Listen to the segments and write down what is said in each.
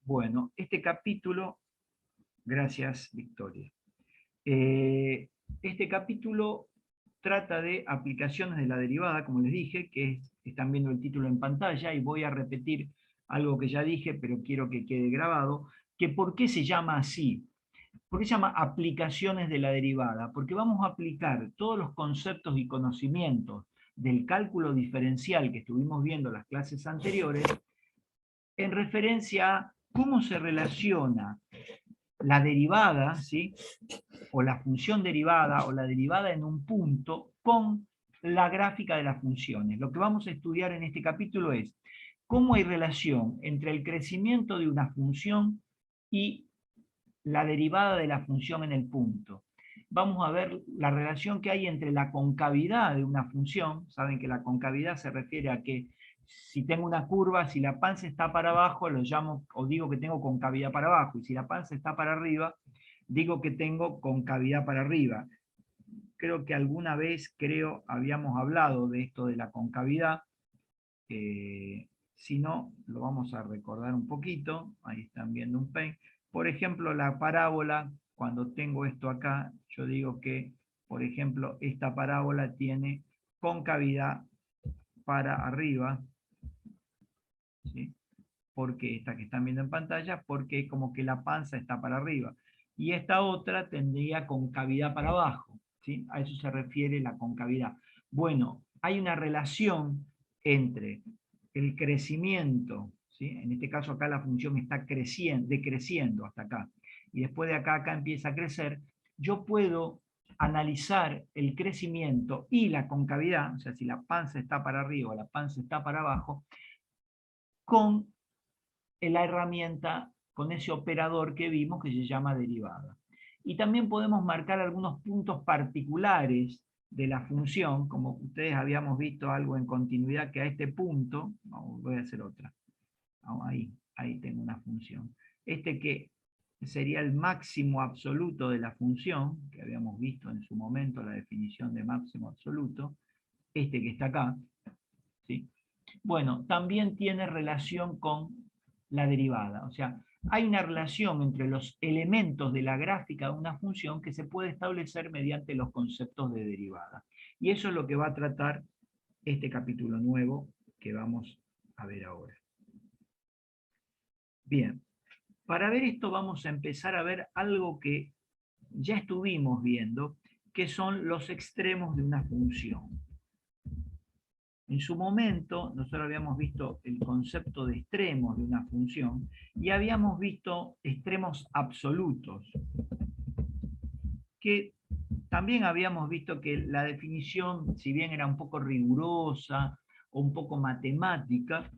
Bueno, este capítulo, gracias Victoria. Este capítulo trata de aplicaciones de la derivada, como les dije, están viendo el título en pantalla, y voy a repetir algo que ya dije, pero quiero que quede grabado, que ¿por qué se llama así? ¿Por qué se llama aplicaciones de la derivada? Porque vamos a aplicar todos los conceptos y conocimientos del cálculo diferencial que estuvimos viendo en las clases anteriores en referencia a cómo se relaciona la derivada, ¿sí? O la función derivada, o la derivada en un punto, con la gráfica de las funciones. Lo que vamos a estudiar en este capítulo es cómo hay relación entre el crecimiento de una función y la derivada de la función en el punto. Vamos a ver la relación que hay entre la concavidad de una función. Saben que la concavidad se refiere a que si tengo una curva, si la panza está para abajo, lo llamo o digo que tengo concavidad para abajo, y si la panza está para arriba, digo que tengo concavidad para arriba. Creo que alguna vez, habíamos hablado de esto de la concavidad. Si no, lo vamos a recordar un poquito. Ahí están viendo un pen. Por ejemplo, la parábola, cuando tengo esto acá, yo digo que, por ejemplo, esta parábola tiene concavidad para arriba, ¿sí? Porque esta que están viendo en pantalla, porque como que la panza está para arriba. Y esta otra tendría concavidad para abajo, ¿sí? A eso se refiere la concavidad. Bueno, hay una relación entre el crecimiento, ¿sí? En este caso acá la función está decreciendo hasta acá, y después de acá empieza a crecer. Yo puedo analizar el crecimiento y la concavidad, o sea, si la panza está para arriba o la panza está para abajo, con la herramienta, con ese operador que vimos que se llama derivada. Y también podemos marcar algunos puntos particulares de la función, como ustedes habíamos visto algo en continuidad, que a este punto, voy a hacer otra, ahí tengo una función, que sería el máximo absoluto de la función, que habíamos visto en su momento la definición de máximo absoluto, que está acá, ¿sí? Bueno, también tiene relación con la derivada. O sea, hay una relación entre los elementos de la gráfica de una función que se puede establecer mediante los conceptos de derivada. Y eso es lo que va a tratar este capítulo nuevo que vamos a ver ahora. Bien, para ver esto vamos a empezar a ver algo que ya estuvimos viendo, que son los extremos de una función. En su momento, nosotros habíamos visto el concepto de extremos de una función y habíamos visto extremos absolutos, que también habíamos visto que la definición, si bien era un poco rigurosa o un poco matemática,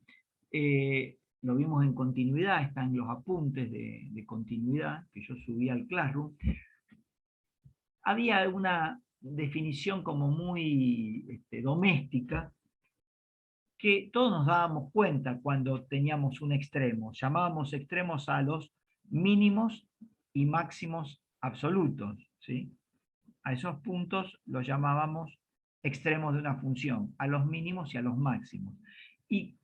lo vimos en continuidad, están los apuntes de continuidad que yo subí al Classroom. Había una definición como muy doméstica, que todos nos dábamos cuenta cuando teníamos un extremo. Llamábamos extremos a los mínimos y máximos absolutos, ¿sí? A esos puntos los llamábamos extremos de una función, a los mínimos y a los máximos. Y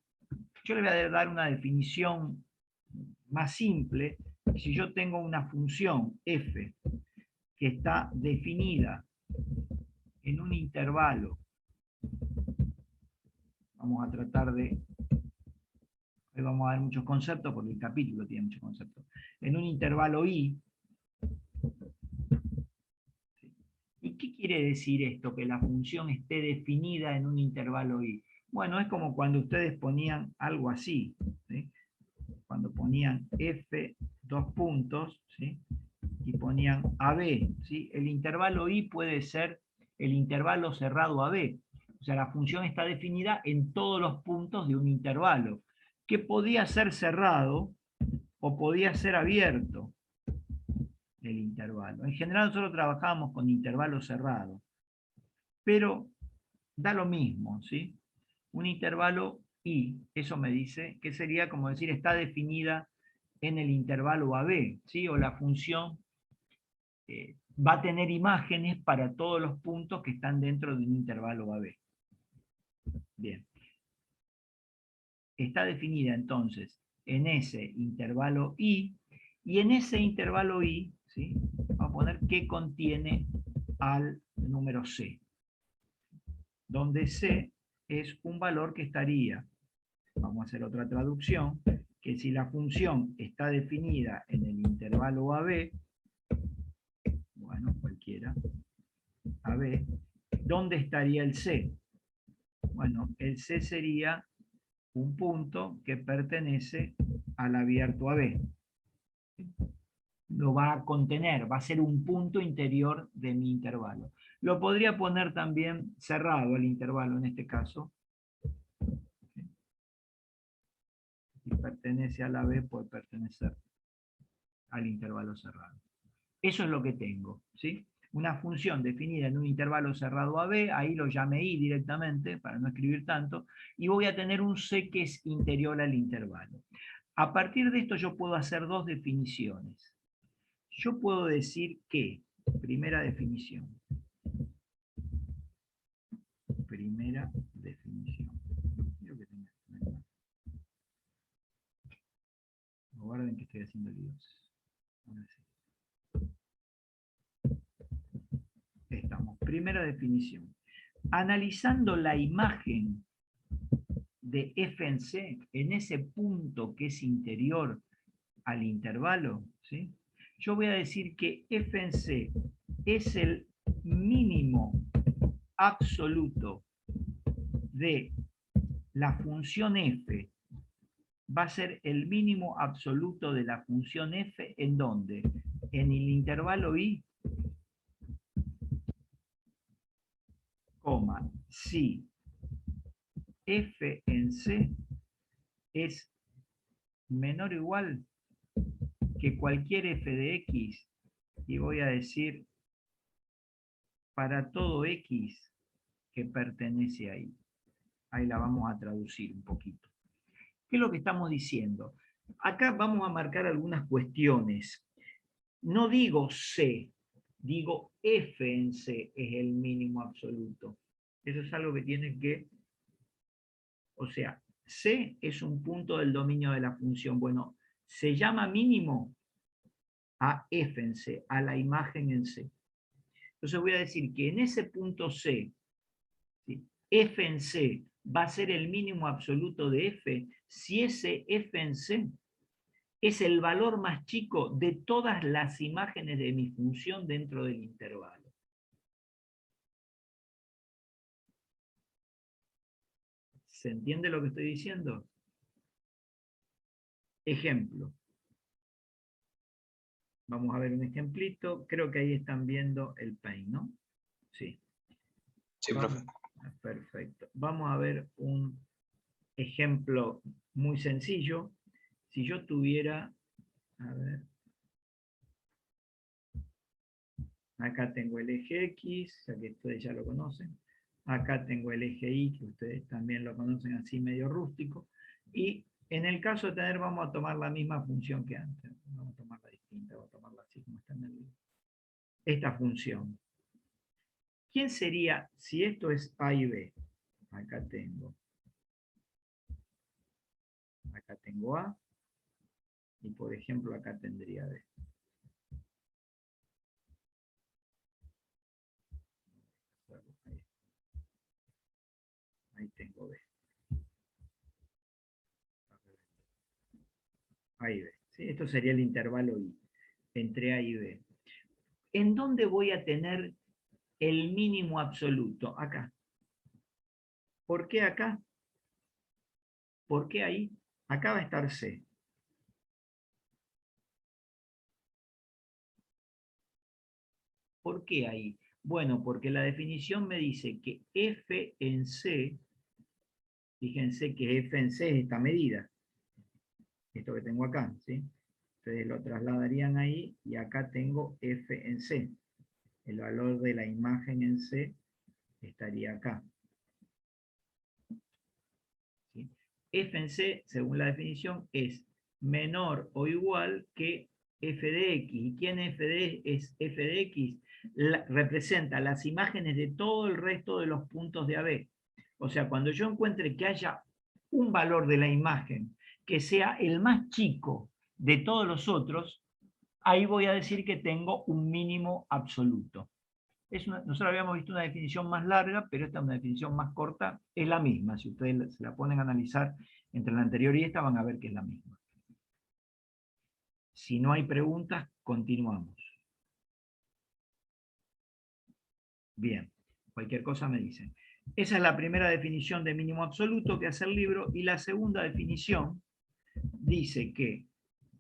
yo le voy a dar una definición más simple. Si yo tengo una función f que está definida en un intervalo, vamos a tratar de... Hoy vamos a ver muchos conceptos porque el capítulo tiene muchos conceptos. En un intervalo i. ¿Y qué quiere decir esto? Que la función esté definida en un intervalo i. Bueno, es como cuando ustedes ponían algo así, ¿sí? Cuando ponían f dos puntos, ¿sí? Y ponían AB, ¿sí? El intervalo i puede ser el intervalo cerrado AB. O sea, la función está definida en todos los puntos de un intervalo, que podía ser cerrado o podía ser abierto el intervalo. En general nosotros trabajamos con intervalos cerrados, pero da lo mismo, ¿sí? Un intervalo i, eso me dice que sería como decir está definida en el intervalo AB, ¿sí? O la función va a tener imágenes para todos los puntos que están dentro de un intervalo AB. Bien. Está definida entonces en ese intervalo I, y en ese intervalo I, ¿sí?, vamos a poner que contiene al número C, donde C es un valor que estaría, vamos a hacer otra traducción, que si la función está definida en el intervalo AB, bueno, cualquiera, AB, ¿dónde estaría el C? Bueno, el C sería un punto que pertenece al abierto AB. Lo va a contener, va a ser un punto interior de mi intervalo. Lo podría poner también cerrado el intervalo en este caso. Si pertenece a la B, puede pertenecer al intervalo cerrado. Eso es lo que tengo, ¿sí? Una función definida en un intervalo cerrado AB, ahí lo llamé I directamente, para no escribir tanto, y voy a tener un C que es interior al intervalo. A partir de esto yo puedo hacer dos definiciones. Yo puedo decir que, primera definición, guarden que estoy haciendo líos. Estamos, primera definición. Analizando la imagen de f en C, en ese punto que es interior al intervalo, ¿sí?, yo voy a decir que f en C es el mínimo absoluto de la función f, va a ser el mínimo absoluto de la función f, ¿en dónde? En el intervalo I, coma, si f en C es menor o igual que cualquier f de x, y voy a decir para todo x que pertenece ahí. Ahí la vamos a traducir un poquito. ¿Qué es lo que estamos diciendo? Acá vamos a marcar algunas cuestiones. No digo C, digo f en C es el mínimo absoluto. Eso es algo que tienen que... O sea, C es un punto del dominio de la función. Bueno, se llama mínimo a f en C, a la imagen en C. Entonces voy a decir que en ese punto C, ¿sí?, f en C va a ser el mínimo absoluto de f si ese f en C es el valor más chico de todas las imágenes de mi función dentro del intervalo. ¿Se entiende lo que estoy diciendo? Ejemplo. Vamos a ver un ejemplito. Creo que ahí están viendo el Paint, ¿no? Sí. Sí, profe. Perfecto. Vamos a ver un ejemplo muy sencillo. Si yo tuviera, a ver, acá tengo el eje X, ya que ustedes ya lo conocen. Acá tengo el eje Y, que ustedes también lo conocen así medio rústico. Y en el caso de tener, vamos a tomar la misma función que antes. Vamos a tomarla distinta, vamos a tomarla así como está en el libro. Esta función. ¿Quién sería, si esto es A y B? Acá tengo A, y por ejemplo acá tendría B. Ahí tengo B. A y B. ¿Sí? Esto sería el intervalo I, entre A y B. ¿En dónde voy a tener el mínimo absoluto? Acá. ¿Por qué acá? ¿Por qué ahí? Acá va a estar C. ¿Por qué ahí? Bueno, porque la definición me dice que f en C, fíjense que f en C es esta medida, esto que tengo acá, ¿sí? Entonces lo trasladarían ahí y acá tengo f en C. El valor de la imagen en C estaría acá. ¿Sí? F en C, según la definición, es menor o igual que f de x. ¿Y quién es f de x? Representa las imágenes de todo el resto de los puntos de AB. O sea, cuando yo encuentre que haya un valor de la imagen que sea el más chico de todos los otros, ahí voy a decir que tengo un mínimo absoluto. Nosotros habíamos visto una definición más larga, pero esta es una definición más corta, es la misma. Si ustedes se la ponen a analizar entre la anterior y esta, van a ver que es la misma. Si no hay preguntas, continuamos. Bien, cualquier cosa me dicen. Esa es la primera definición de mínimo absoluto que hace el libro, y la segunda definición dice que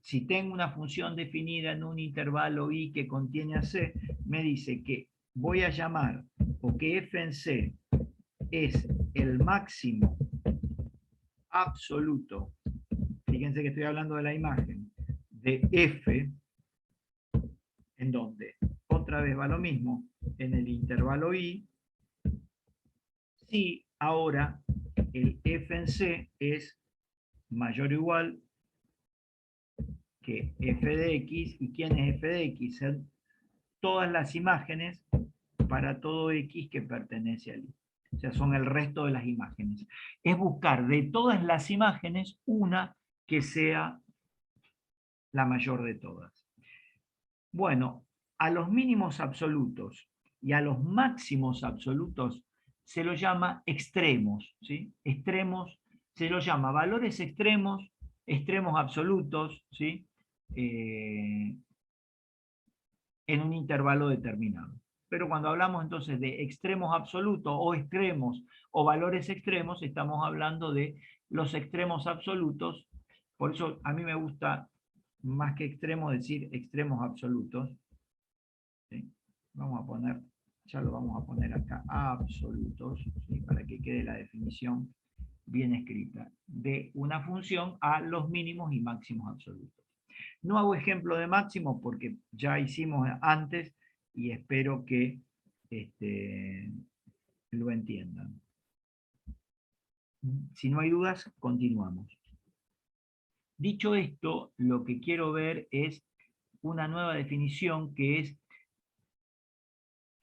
si tengo una función definida en un intervalo i que contiene a c, me dice que voy a llamar, o que f en c es el máximo absoluto, fíjense que estoy hablando de la imagen, de f, en donde otra vez va lo mismo, en el intervalo i, si ahora el f en c es mayor o igual que f de x. ¿Y quién es f de x? Son todas las imágenes para todo x que pertenece al i. O sea, son el resto de las imágenes. Es buscar de todas las imágenes una que sea la mayor de todas. Bueno, a los mínimos absolutos y a los máximos absolutos se los llama extremos, ¿sí? Extremos, se los llama valores extremos, extremos absolutos, ¿sí? En un intervalo determinado. Pero cuando hablamos entonces de extremos absolutos o extremos o valores extremos, estamos hablando de los extremos absolutos. Por eso a mí me gusta, más que extremos, decir extremos absolutos. ¿Sí? Vamos a poner, ya lo vamos a poner acá, absolutos, ¿sí? Para que quede la definición bien escrita, de una función a los mínimos y máximos absolutos. No hago ejemplo de máximo porque ya hicimos antes y espero que lo entiendan. Si no hay dudas, continuamos. Dicho esto, lo que quiero ver es una nueva definición que es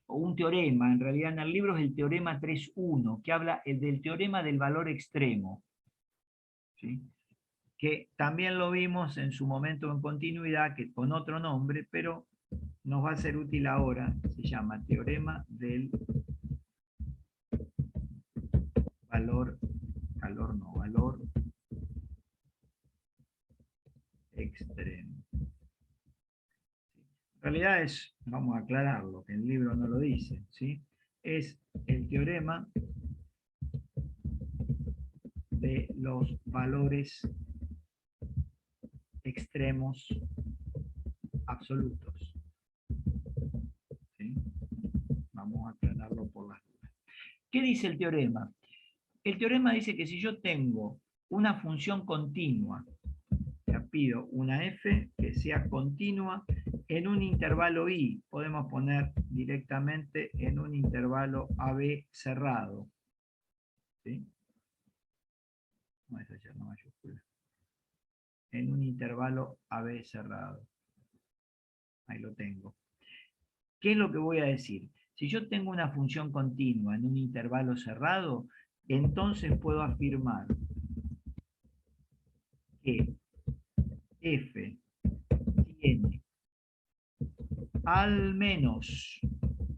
un teorema, en realidad en el libro es el teorema 3.1, que habla del teorema del valor extremo, ¿sí? Que también lo vimos en su momento en continuidad, que con otro nombre, pero nos va a ser útil ahora. Se llama teorema del valor extremo. En realidad es, vamos a aclararlo, que el libro no lo dice, ¿sí? Es el teorema de los valores extremos absolutos. ¿Sí? Vamos a aclararlo por las dudas. ¿Qué dice el teorema? El teorema dice que si yo tengo una función continua, ya pido una f que sea continua en un intervalo i, podemos poner directamente en un intervalo AB cerrado. ¿Sí? No, esa ya no mayúscula. En un intervalo AB cerrado. Ahí lo tengo. ¿Qué es lo que voy a decir? Si yo tengo una función continua en un intervalo cerrado, entonces puedo afirmar que f tiene al menos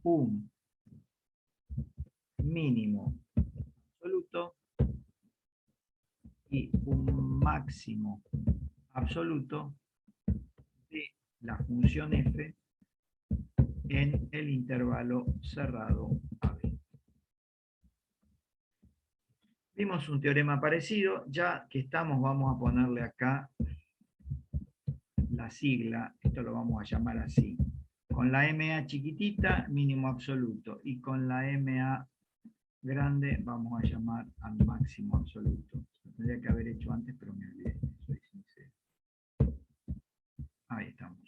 un mínimo absoluto y un máximo absoluto de la función f en el intervalo cerrado AB. Vimos un teorema parecido, ya que estamos vamos a ponerle acá la sigla, esto lo vamos a llamar así. Con la MA chiquitita, mínimo absoluto, y con la MA grande vamos a llamar al máximo absoluto. Lo tendría que haber hecho antes, pero me olvidé, soy sincero. Ahí estamos.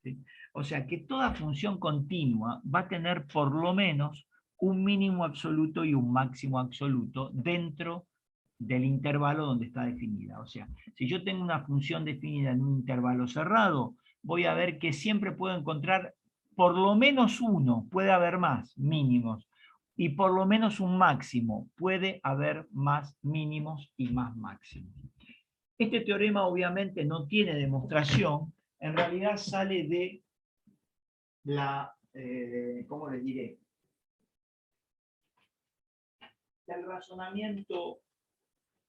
¿Sí? O sea que toda función continua va a tener por lo menos un mínimo absoluto y un máximo absoluto dentro del intervalo donde está definida. O sea, si yo tengo una función definida en un intervalo cerrado, voy a ver que siempre puedo encontrar por lo menos uno, puede haber más mínimos, y por lo menos un máximo. Puede haber más mínimos y más máximos. Este teorema obviamente no tiene demostración, en realidad sale de la, ¿cómo les diré? Del razonamiento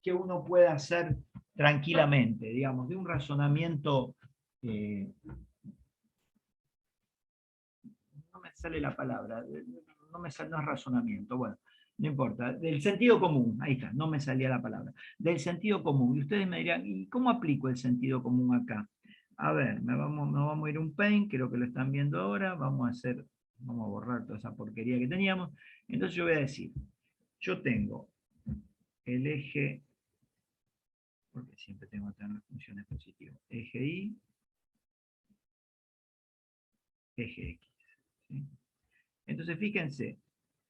que uno puede hacer tranquilamente, digamos, de un razonamiento, no me sale la palabra, no es razonamiento, bueno, no importa, del sentido común, ahí está, no me salía la palabra, del sentido común. Y ustedes me dirán, ¿y cómo aplico el sentido común acá? A ver, nos vamos a ir a un Paint, creo que lo están viendo ahora, vamos a borrar toda esa porquería que teníamos. Entonces yo voy a decir, yo tengo el eje, porque siempre tengo que tener funciones positivas, eje Y, eje X. ¿Sí? Entonces fíjense,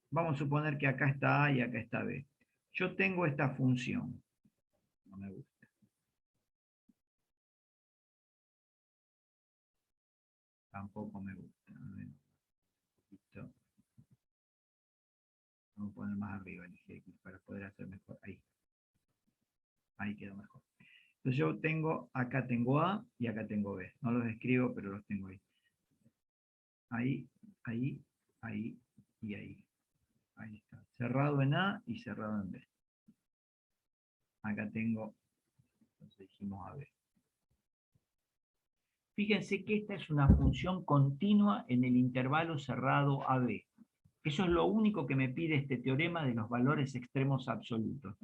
vamos a suponer que acá está A y acá está B. Yo tengo esta función. No me gusta. Tampoco me gusta. A ver, listo. Vamos a poner más arriba el eje X para poder hacer mejor. Ahí. Ahí quedó mejor. Entonces yo tengo, acá tengo A y acá tengo B. No los escribo, pero los tengo ahí. Ahí, ahí, ahí y ahí. Ahí está. Cerrado en A y cerrado en B. Acá tengo, entonces dijimos AB. Fíjense que esta es una función continua en el intervalo cerrado AB. Eso es lo único que me pide este teorema de los valores extremos absolutos.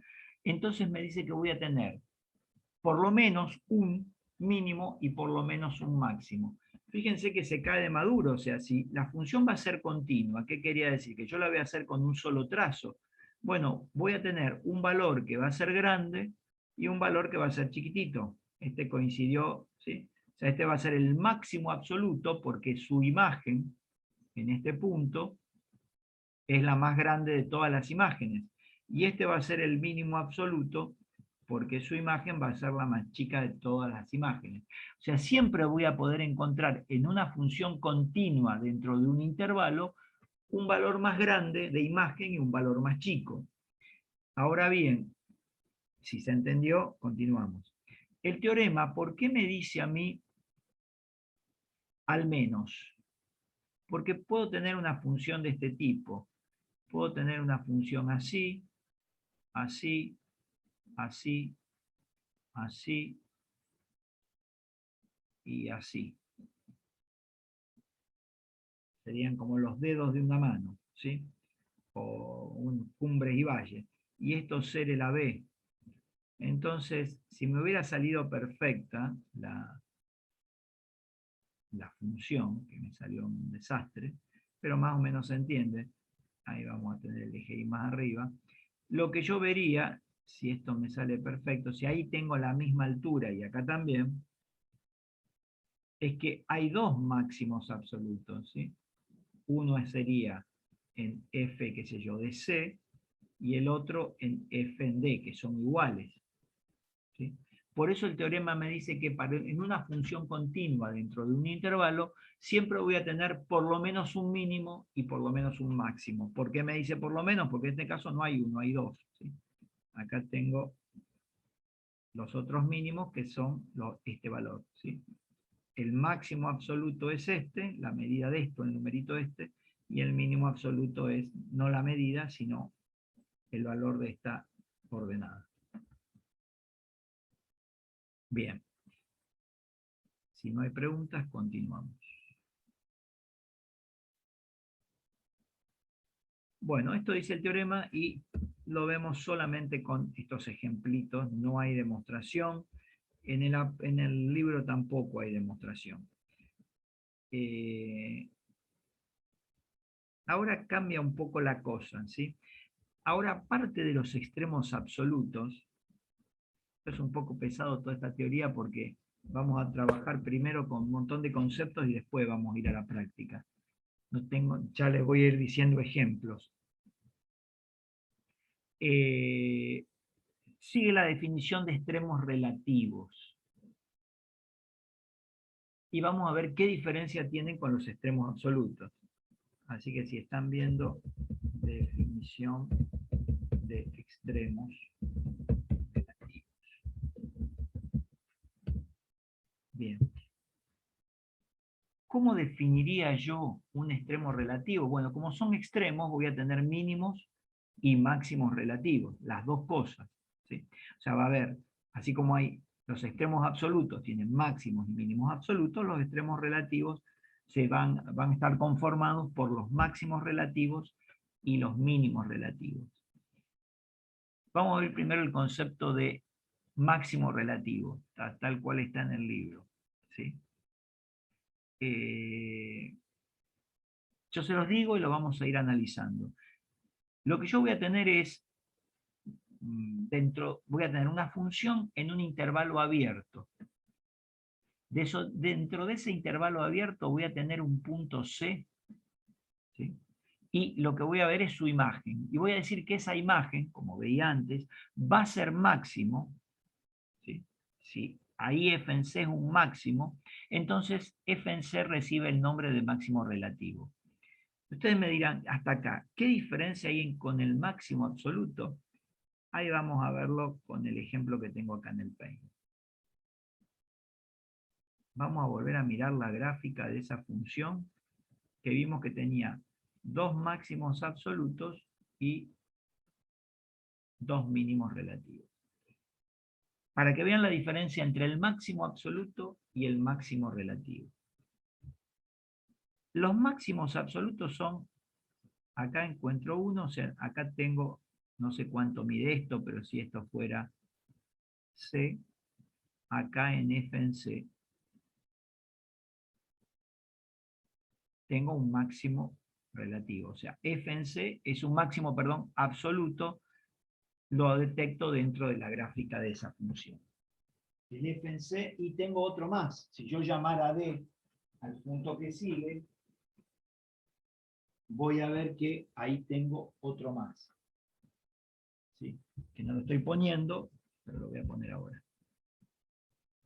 Entonces me dice que voy a tener por lo menos un mínimo y por lo menos un máximo. Fíjense que se cae de maduro, o sea, si la función va a ser continua, ¿qué quería decir? Que yo la voy a hacer con un solo trazo. Bueno, voy a tener un valor que va a ser grande y un valor que va a ser chiquitito. Este coincidió, ¿sí? O sea, este va a ser el máximo absoluto porque su imagen, en este punto, es la más grande de todas las imágenes. Y este va a ser el mínimo absoluto porque su imagen va a ser la más chica de todas las imágenes. O sea, siempre voy a poder encontrar en una función continua dentro de un intervalo un valor más grande de imagen y un valor más chico. Ahora bien, si se entendió, continuamos. El teorema, ¿por qué me dice a mí al menos? Porque puedo tener una función de este tipo. Puedo tener una función así, así, así, así y así. Serían como los dedos de una mano, ¿sí? O un cumbres y valles. Y esto ser el AB. Entonces, si me hubiera salido perfecta la función, que me salió un desastre, pero más o menos se entiende, ahí vamos a tener el eje Y más arriba, lo que yo vería, si esto me sale perfecto, si ahí tengo la misma altura y acá también, es que hay dos máximos absolutos, ¿sí? Uno sería en f, qué sé yo, de C, y el otro en f en D, que son iguales, ¿sí? Por eso el teorema me dice que en una función continua dentro de un intervalo, siempre voy a tener por lo menos un mínimo y por lo menos un máximo. ¿Por qué me dice por lo menos? Porque en este caso no hay uno, hay dos, ¿sí? Acá tengo los otros mínimos que son este valor, ¿sí? El máximo absoluto es este, la medida de esto, el numerito este, y el mínimo absoluto es no la medida, sino el valor de esta ordenada. Bien. Si no hay preguntas, continuamos. Bueno, esto dice el teorema y lo vemos solamente con estos ejemplitos, no hay demostración. En el libro tampoco hay demostración. Ahora cambia un poco la cosa, ¿sí? Ahora, aparte de los extremos absolutos, es un poco pesado toda esta teoría porque vamos a trabajar primero con un montón de conceptos y después vamos a ir a la práctica. No tengo, ya les voy a ir diciendo ejemplos. Sigue la definición de extremos relativos. Y vamos a ver qué diferencia tienen con los extremos absolutos. Así que si están viendo definición de extremos relativos. Bien. ¿Cómo definiría yo un extremo relativo? Bueno, como son extremos, voy a tener mínimos y máximos relativos, las dos cosas, ¿sí? O sea, va a haber, así como hay los extremos absolutos, tienen máximos y mínimos absolutos, los extremos relativos van a estar conformados por los máximos relativos y los mínimos relativos. Vamos a ver primero el concepto de máximo relativo, tal cual está en el libro, ¿sí? Yo se los digo y lo vamos a ir analizando. Lo que yo voy a tener es, voy a tener una función en un intervalo abierto. Dentro de ese intervalo abierto voy a tener un punto C, ¿sí? Y lo que voy a ver es su imagen. Y voy a decir que esa imagen, como veía antes, va a ser máximo, ¿sí? Si ahí f en C es un máximo, entonces f en C recibe el nombre de máximo relativo. Ustedes me dirán, hasta acá, ¿qué diferencia hay con el máximo absoluto? Ahí vamos a verlo con el ejemplo que tengo acá en el Paint. Vamos a volver a mirar la gráfica de esa función que vimos que tenía dos máximos absolutos y dos mínimos relativos. Para que vean la diferencia entre el máximo absoluto y el máximo relativo. Los máximos absolutos son, acá encuentro uno, o sea, acá tengo, no sé cuánto mide esto, pero si esto fuera C, acá en f en C, tengo un máximo relativo. O sea, f en C es un máximo, perdón, absoluto, lo detecto dentro de la gráfica de esa función. El f en C, y tengo otro más. Si yo llamara D al punto que sigue, voy a ver que ahí tengo otro más. ¿Sí? Que no lo estoy poniendo, pero lo voy a poner ahora.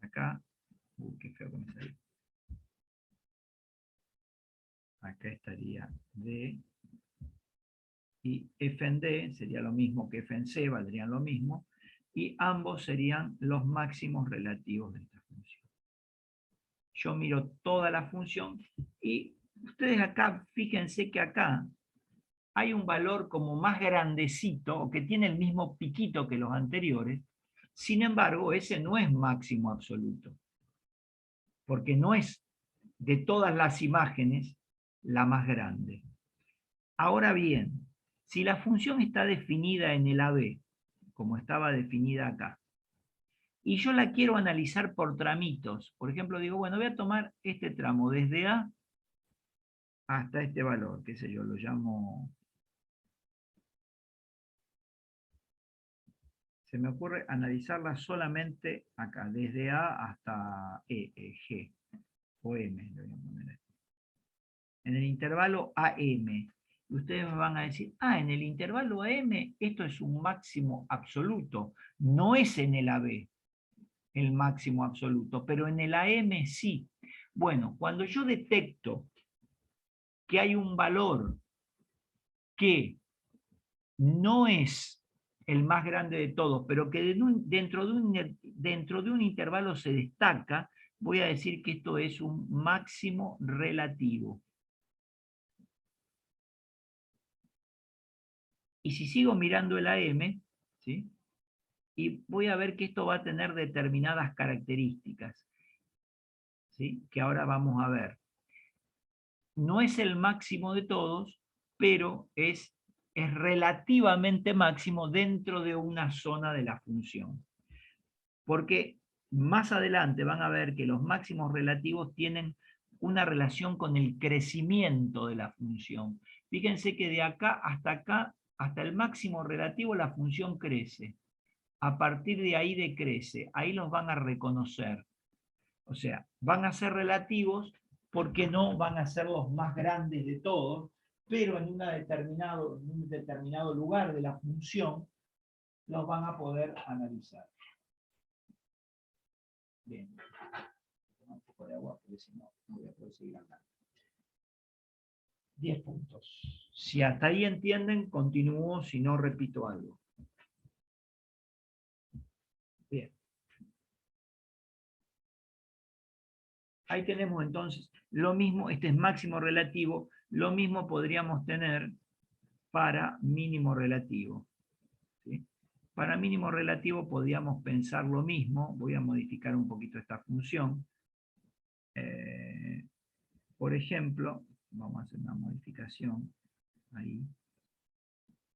Acá, qué feo que me salió. Acá estaría D, y f en D sería lo mismo que f en C, valdrían lo mismo, y ambos serían los máximos relativos de esta función. Yo miro toda la función, y ustedes acá, fíjense que acá hay un valor como más grandecito, o que tiene el mismo piquito que los anteriores, sin embargo, ese no es máximo absoluto, porque no es de todas las imágenes la más grande. Ahora bien, si la función está definida en el AB, como estaba definida acá, y yo la quiero analizar por tramitos, por ejemplo, digo, bueno, voy a tomar este tramo desde A hasta este valor, qué sé yo, lo llamo... Se me ocurre analizarla solamente acá, desde A hasta G, o M, lo voy a poner aquí. En el intervalo AM. Ustedes me van a decir, en el intervalo AM esto es un máximo absoluto, no es en el AB el máximo absoluto, pero en el AM sí. Bueno, cuando yo detecto que hay un valor que no es el más grande de todos, pero que dentro de un intervalo se destaca, voy a decir que esto es un máximo relativo. Y si sigo mirando el AM, ¿sí? Y voy a ver que esto va a tener determinadas características, ¿sí? Que ahora vamos a ver. No es el máximo de todos, pero es relativamente máximo dentro de una zona de la función. Porque más adelante van a ver que los máximos relativos tienen una relación con el crecimiento de la función. Fíjense que de acá, hasta el máximo relativo, la función crece. A partir de ahí decrece. Ahí los van a reconocer. O sea, van a ser relativos porque no van a ser los más grandes de todos, pero en un determinado lugar de la función los van a poder analizar. Bien. Un poco de agua porque si no, no voy a poder seguir hablando. 10 puntos. Si hasta ahí entienden, continúo, si no repito algo. Bien. Ahí tenemos entonces lo mismo, este es máximo relativo, lo mismo podríamos tener para mínimo relativo. ¿Sí? Para mínimo relativo podríamos pensar lo mismo, voy a modificar un poquito esta función. Por ejemplo, vamos a hacer una modificación ahí,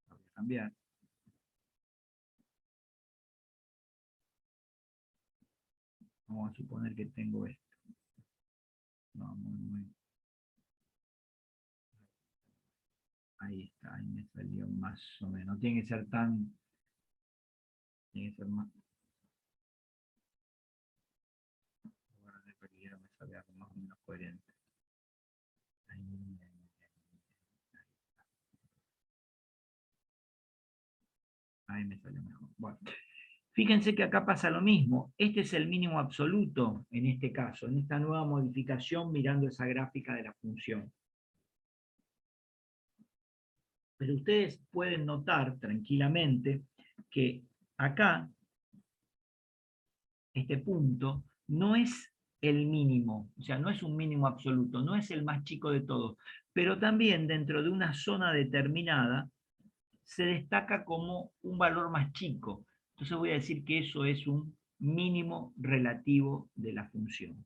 voy a cambiar. Vamos a suponer que tengo esto. No, ahí está, ahí me salió más o menos. Tiene que ser tan... Tiene que ser más... Bueno, me sale algo más o menos coherente. Ahí me salió mejor. Bueno. Fíjense que acá pasa lo mismo. Este es el mínimo absoluto en este caso, en esta nueva modificación mirando esa gráfica de la función. Pero ustedes pueden notar tranquilamente que acá, este punto, no es el mínimo, o sea, no es un mínimo absoluto, no es el más chico de todos, pero también dentro de una zona determinada se destaca como un valor más chico. Entonces voy a decir que eso es un mínimo relativo de la función.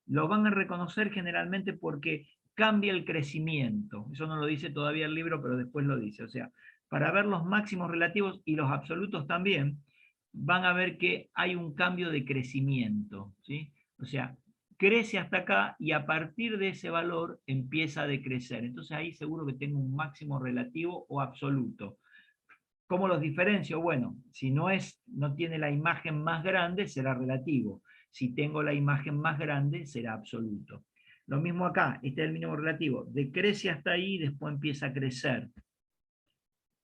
Lo van a reconocer generalmente porque cambia el crecimiento. Eso no lo dice todavía el libro, pero después lo dice. O sea, para ver los máximos relativos y los absolutos también, van a ver que hay un cambio de crecimiento, ¿sí? O sea, crece hasta acá y a partir de ese valor empieza a decrecer. Entonces ahí seguro que tengo un máximo relativo o absoluto. ¿Cómo los diferencio? Bueno, si no tiene la imagen más grande, será relativo. Si tengo la imagen más grande, será absoluto. Lo mismo acá, este es el mínimo relativo. Decrece hasta ahí y después empieza a crecer.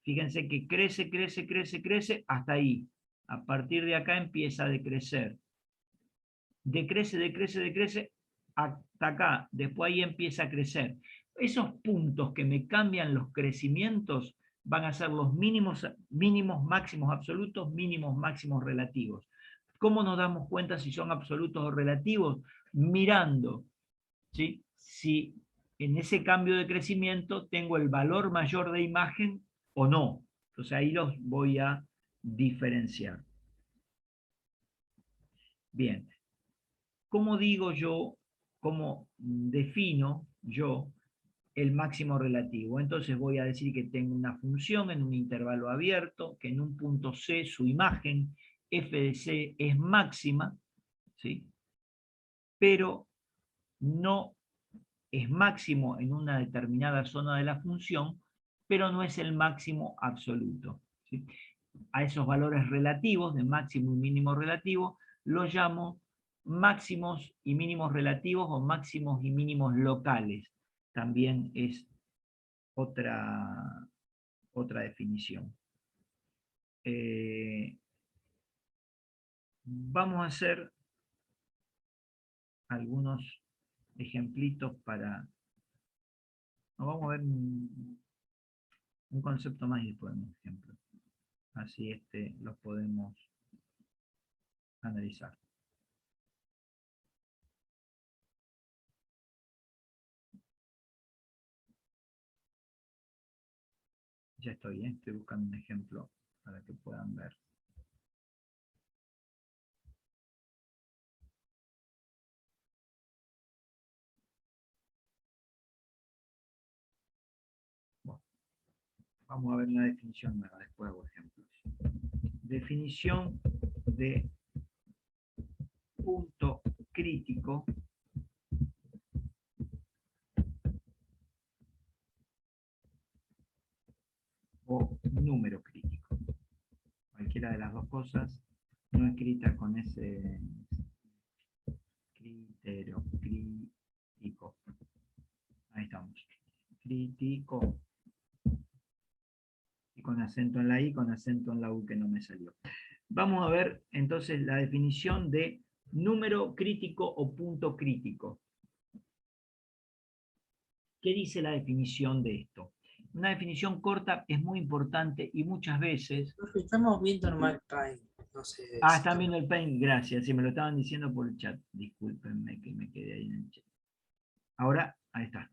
Fíjense que crece hasta ahí. A partir de acá empieza a decrecer. Decrece hasta acá. Después ahí empieza a crecer. Esos puntos que me cambian los crecimientos van a ser los mínimos, máximos absolutos, mínimos máximos relativos. ¿Cómo nos damos cuenta si son absolutos o relativos? Mirando, ¿sí? Si en ese cambio de crecimiento tengo el valor mayor de imagen o no. Entonces ahí los voy a diferenciar. Bien. ¿Cómo digo yo, cómo defino yo el máximo relativo? Entonces voy a decir que tengo una función en un intervalo abierto, que en un punto C su imagen f de C es máxima, ¿sí? Pero no es máximo en una determinada zona de la función, pero no es el máximo absoluto, ¿sí? A esos valores relativos, de máximo y mínimo relativo, los llamo máximos y mínimos relativos o máximos y mínimos locales. También es otra definición. Vamos a hacer algunos ejemplitos para... Vamos a ver un concepto más y después un ejemplo. Así los podemos analizar. Ya estoy buscando un ejemplo para que puedan ver. Bueno, vamos a ver una definición nueva, después hago ejemplos. Definición de punto crítico o número crítico. Cualquiera de las dos cosas no escrita con ese criterio crítico. Ahí estamos. Crítico. Y con acento en la I, con acento en la U que no me salió. Vamos a ver entonces la definición de número crítico o punto crítico. ¿Qué dice la definición de esto? Una definición corta es muy importante y muchas veces... Profe, estamos viendo normal Paint. No sé Ah, si están viendo el Paint, gracias. Sí, me lo estaban diciendo por el chat. Discúlpenme que me quedé ahí en el chat. Ahora, ahí está.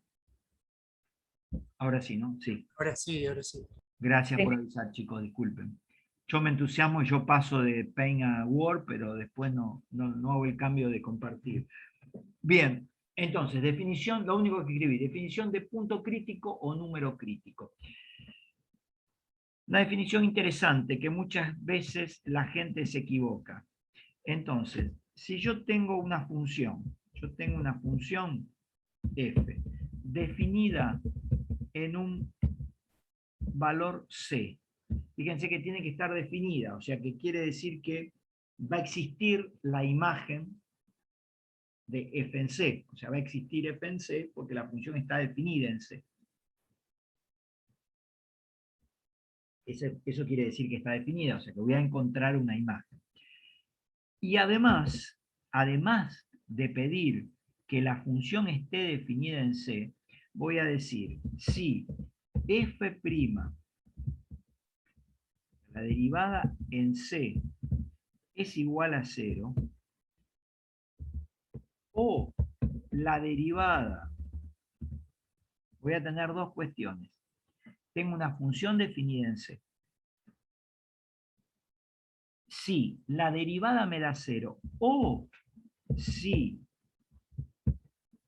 Ahora sí, ¿no? Sí. Ahora sí, ahora sí. Gracias por avisar, chicos, disculpen. Yo me entusiasmo y yo paso de Paint a Word, pero después no hago el cambio de compartir. Bien, entonces, definición, lo único que escribí, definición de punto crítico o número crítico. Una definición interesante que muchas veces la gente se equivoca. Entonces, si yo tengo una función f, definida en un valor c, fíjense que tiene que estar definida, o sea que quiere decir que va a existir la imagen de f en c, o sea, va a existir f en c porque la función está definida en c. Eso quiere decir que está definida, o sea que voy a encontrar una imagen. Y además de pedir que la función esté definida en C, voy a decir si f', la derivada en C, es igual a 0, o la derivada, voy a tener dos cuestiones. Tengo una función definida en C. Si la derivada me da 0, o si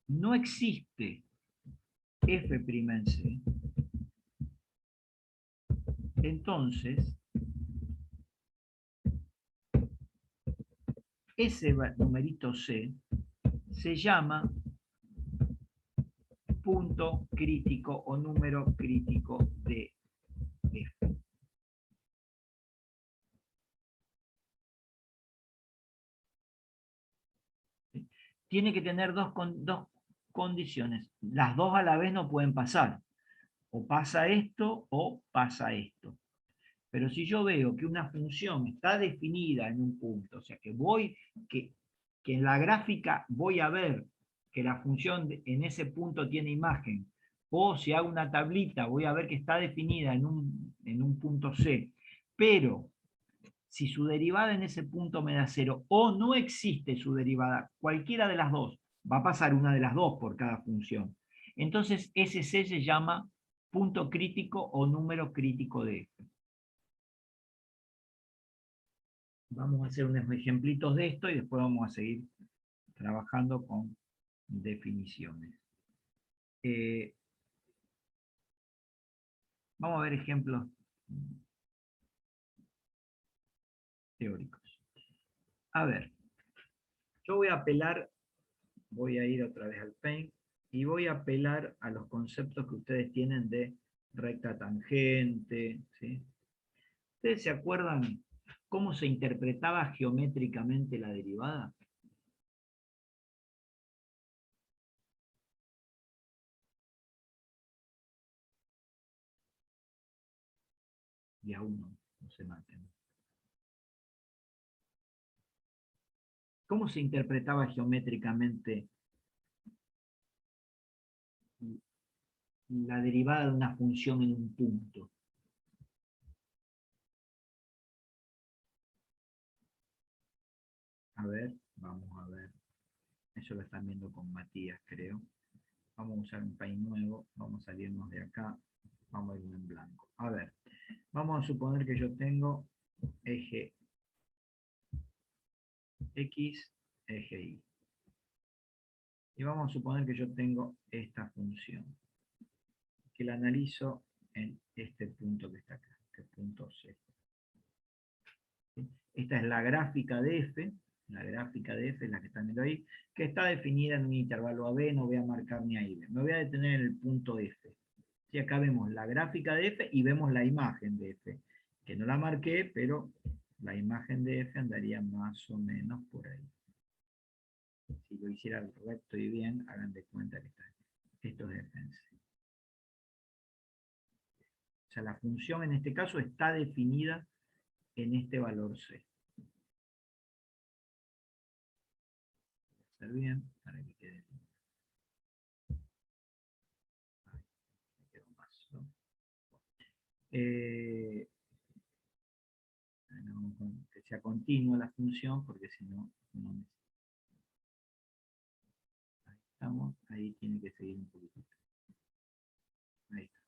no existe f' en C, entonces ese numerito C se llama punto crítico o número crítico de F. Tiene que tener dos condiciones. Las dos a la vez no pueden pasar. O pasa esto o pasa esto. Pero si yo veo que una función está definida en un punto, o sea que en la gráfica voy a ver que la función en ese punto tiene imagen, o si hago una tablita voy a ver que está definida en un punto C, pero si su derivada en ese punto me da 0 o no existe su derivada, cualquiera de las dos, va a pasar una de las dos por cada función. Entonces ese C se llama punto crítico o número crítico de F. Vamos a hacer unos ejemplitos de esto y después vamos a seguir trabajando con definiciones. Vamos a ver ejemplos teóricos. A ver, yo voy a ir otra vez al Paint, y voy a apelar a los conceptos que ustedes tienen de recta tangente, ¿sí? ¿Ustedes se acuerdan cómo se interpretaba geométricamente la derivada? Y a uno, no se maten. ¿Cómo se interpretaba geométricamente la derivada de una función en un punto? A ver, vamos a ver. Eso lo están viendo con Matías, creo. Vamos a usar un Paint nuevo. Vamos a salirnos de acá. Vamos a irnos en blanco. A ver, vamos a suponer que yo tengo eje X, eje Y. Y vamos a suponer que yo tengo esta función, que la analizo en este punto que está acá, este punto C. Esta es la gráfica de F, la gráfica de F es la que están viendo ahí, que está definida en un intervalo AB, no voy a marcar ni ahí. Me voy a detener en el punto F. Y acá vemos la gráfica de F y vemos la imagen de F, que no la marqué, pero la imagen de F andaría más o menos por ahí. Si lo hiciera recto y bien, hagan de cuenta que esto es F en C. O sea, la función en este caso está definida en este valor C. Hacer bien para que quede bien. que sea continua la función, porque si no, no. Ahí estamos, ahí tiene que seguir un poquitito. Ahí está.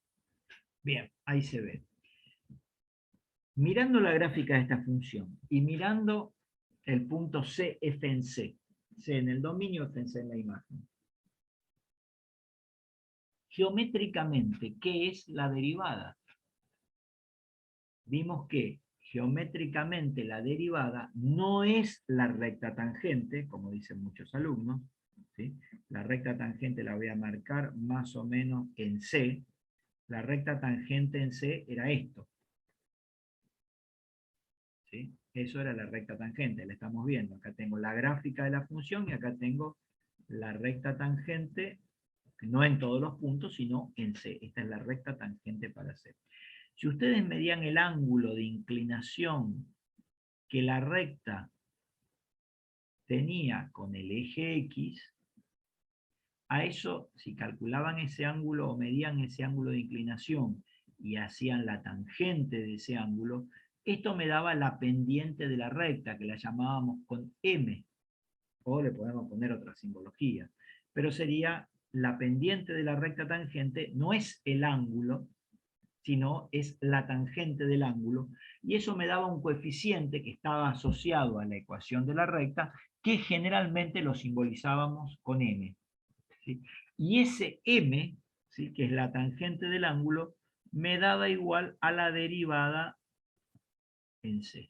Bien, ahí se ve. Mirando la gráfica de esta función y mirando el punto C, F en C, C en el dominio, F en C en la imagen. Geométricamente, ¿qué es la derivada? Vimos que geométricamente la derivada no es la recta tangente, como dicen muchos alumnos, ¿sí? La recta tangente la voy a marcar más o menos en C. La recta tangente en C era esto. ¿Sí? Eso era la recta tangente, la estamos viendo. Acá tengo la gráfica de la función y acá tengo la recta tangente, no en todos los puntos, sino en C. Esta es la recta tangente para C. Si ustedes medían el ángulo de inclinación que la recta tenía con el eje X, a eso, si calculaban ese ángulo o medían ese ángulo de inclinación y hacían la tangente de ese ángulo, esto me daba la pendiente de la recta, que la llamábamos con M, o le podemos poner otra simbología, pero sería la pendiente de la recta tangente, no es el ángulo, sino es la tangente del ángulo, y eso me daba un coeficiente que estaba asociado a la ecuación de la recta, que generalmente lo simbolizábamos con M. ¿Sí? Y ese M, ¿sí?, que es la tangente del ángulo, me daba igual a la derivada en C.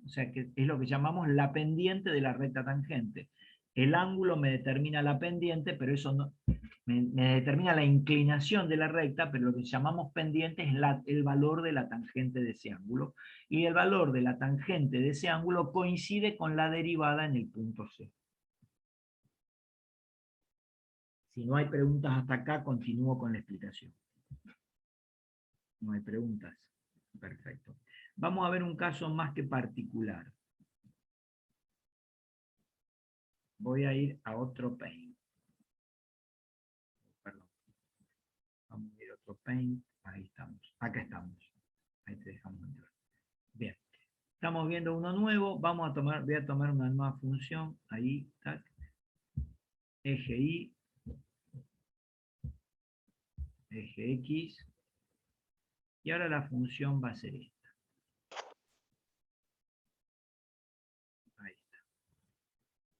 O sea que es lo que llamamos la pendiente de la recta tangente. El ángulo me determina la pendiente, pero eso no me determina la inclinación de la recta, pero lo que llamamos pendiente es el valor de la tangente de ese ángulo. Y el valor de la tangente de ese ángulo coincide con la derivada en el punto C. Si no hay preguntas hasta acá, continúo con la explicación. No hay preguntas. Perfecto. Vamos a ver un caso más que particular. Voy a ir a otro Paint. Perdón. Vamos a ir a otro Paint. Ahí estamos. Acá estamos. Ahí te dejamos entrar. Bien. Estamos viendo uno nuevo. Voy a tomar una nueva función. Ahí, tac. Eje Y. Eje X. Y ahora la función va a ser esta. Ahí está.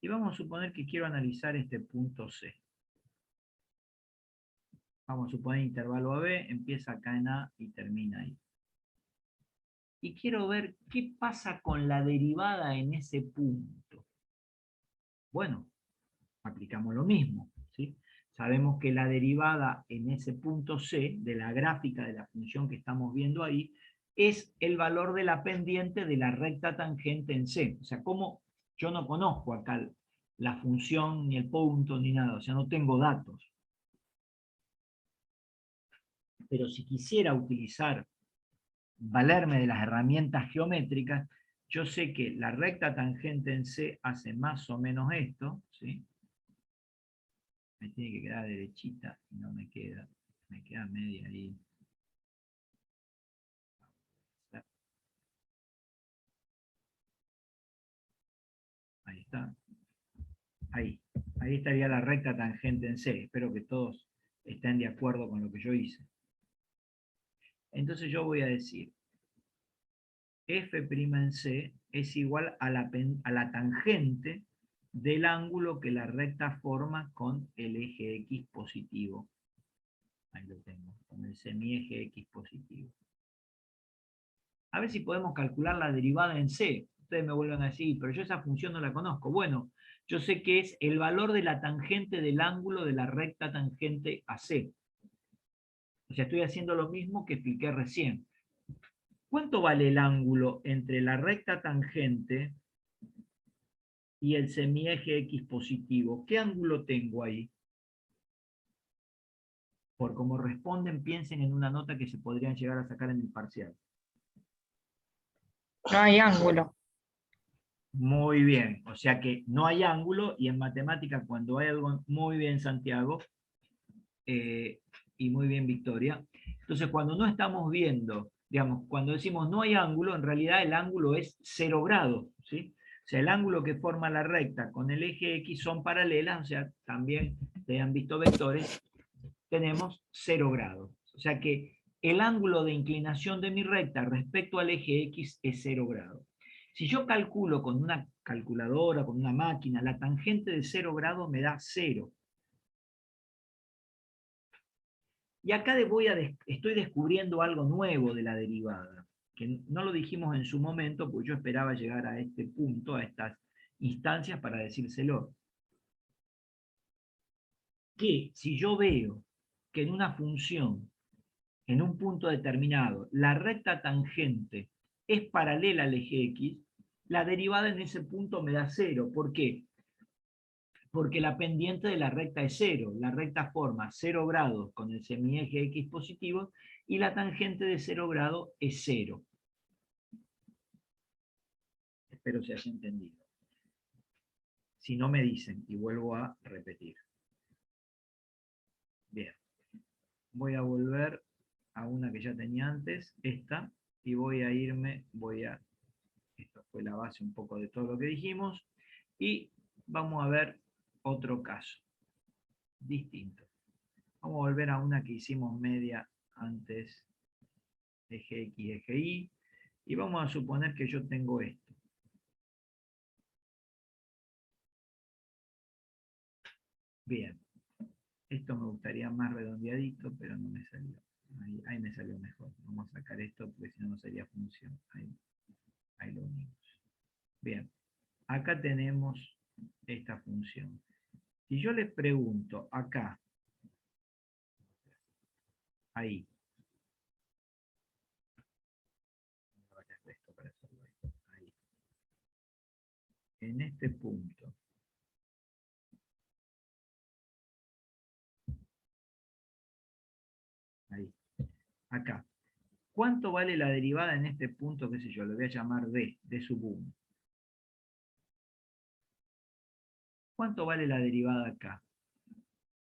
Y vamos a suponer que quiero analizar este punto C. Vamos a suponer intervalo AB, empieza acá en A y termina ahí. Y quiero ver qué pasa con la derivada en ese punto. Bueno, aplicamos lo mismo, ¿sí? Sabemos que la derivada en ese punto C, de la gráfica de la función que estamos viendo ahí, es el valor de la pendiente de la recta tangente en C. O sea, como yo no conozco acá la función, ni el punto, ni nada, o sea, no tengo datos. Pero si quisiera valerme de las herramientas geométricas, yo sé que la recta tangente en C hace más o menos esto, ¿sí? Me tiene que quedar derechita y no me queda media ahí. Ahí está. Ahí estaría la recta tangente en C. Espero que todos estén de acuerdo con lo que yo hice. Entonces yo voy a decir, f' en C es igual a la tangente del ángulo que la recta forma con el eje X positivo. Ahí lo tengo, con el semieje X positivo. A ver si podemos calcular la derivada en C. Ustedes me vuelven a decir, pero yo esa función no la conozco. Bueno, yo sé que es el valor de la tangente del ángulo de la recta tangente a C. O sea, estoy haciendo lo mismo que expliqué recién. ¿Cuánto vale el ángulo entre la recta tangente y el semieje X positivo? ¿Qué ángulo tengo ahí? Por cómo responden, piensen en una nota que se podrían llegar a sacar en el parcial. No hay ángulo. Muy bien, o sea que no hay ángulo, y en matemática cuando hay algo, muy bien Santiago, y muy bien, Victoria. Entonces, cuando no estamos viendo, digamos, cuando decimos no hay ángulo, en realidad el ángulo es 0 grados, ¿sí? O sea, el ángulo que forma la recta con el eje X son paralelas, o sea, también te han visto vectores, tenemos 0 grados. O sea que el ángulo de inclinación de mi recta respecto al eje X es 0 grados. Si yo calculo con una calculadora, con una máquina, la tangente de 0 grados me da 0. Y acá estoy descubriendo algo nuevo de la derivada, que no lo dijimos en su momento, porque yo esperaba llegar a este punto, a estas instancias para decírselo. Que si yo veo que en una función, en un punto determinado, la recta tangente es paralela al eje X, la derivada en ese punto me da 0. ¿Por qué? Porque la pendiente de la recta es 0. La recta forma 0 grados con el semieje X positivo y la tangente de 0 grados es 0. Espero se haya entendido. Si no me dicen, y vuelvo a repetir. Bien. Voy a volver a una que ya tenía antes, esta, y voy a irme, esto fue la base un poco de todo lo que dijimos, y vamos a ver otro caso, distinto. Vamos a volver a una que hicimos media antes, eje X, eje Y, y vamos a suponer que yo tengo esto. Bien, esto me gustaría más redondeadito, pero no me salió. Ahí me salió mejor. Vamos a sacar esto porque si no, no sería función. Ahí lo unimos. Bien, acá tenemos esta función. Si yo les pregunto acá, ahí, ahí, en este punto, ahí, acá, ¿cuánto vale la derivada en este punto, qué sé yo, lo voy a llamar D sub 1? ¿Cuánto vale la derivada acá?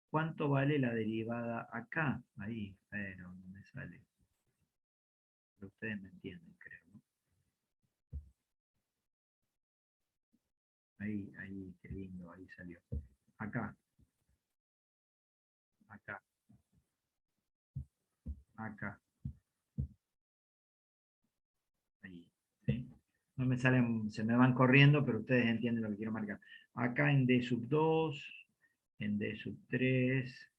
¿Cuánto vale la derivada acá? Ahí, pero no me sale. Pero ustedes me entienden, creo, ¿no? Ahí, qué lindo, ahí salió. Acá. Acá. Acá. Ahí. ¿Sí? No me salen, se me van corriendo, pero ustedes entienden lo que quiero marcar. Acá en D sub 2, en D sub 3,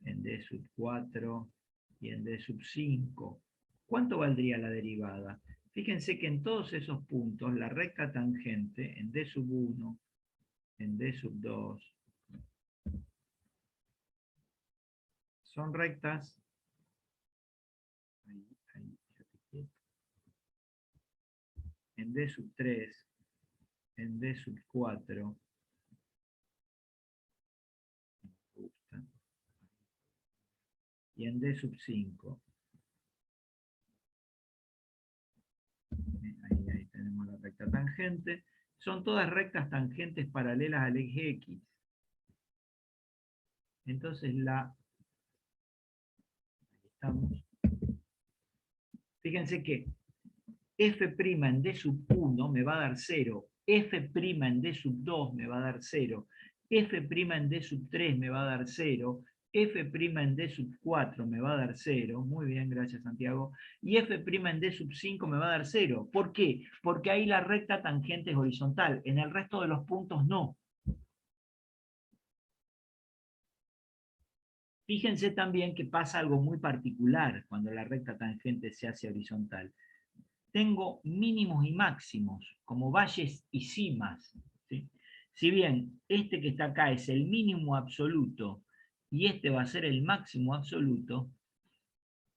en D sub 4 y en D sub 5. ¿Cuánto valdría la derivada? Fíjense que en todos esos puntos la recta tangente en D sub 1, en D sub 2, son rectas. En D sub 3, en D sub 4, y en D sub 5. Ahí tenemos la recta tangente. Son todas rectas tangentes paralelas al eje X. Entonces ahí estamos. Fíjense que f' en D sub 1 me va a dar 0, f' en D sub 2 me va a dar 0, f' en D sub 3 me va a dar 0, f' en D sub 4 me va a dar 0, muy bien, gracias Santiago, y f' en D sub 5 me va a dar 0. ¿Por qué? Porque ahí la recta tangente es horizontal, en el resto de los puntos no. Fíjense también que pasa algo muy particular cuando la recta tangente se hace horizontal. Tengo mínimos y máximos, como valles y cimas, ¿sí? Si bien este que está acá es el mínimo absoluto y este va a ser el máximo absoluto,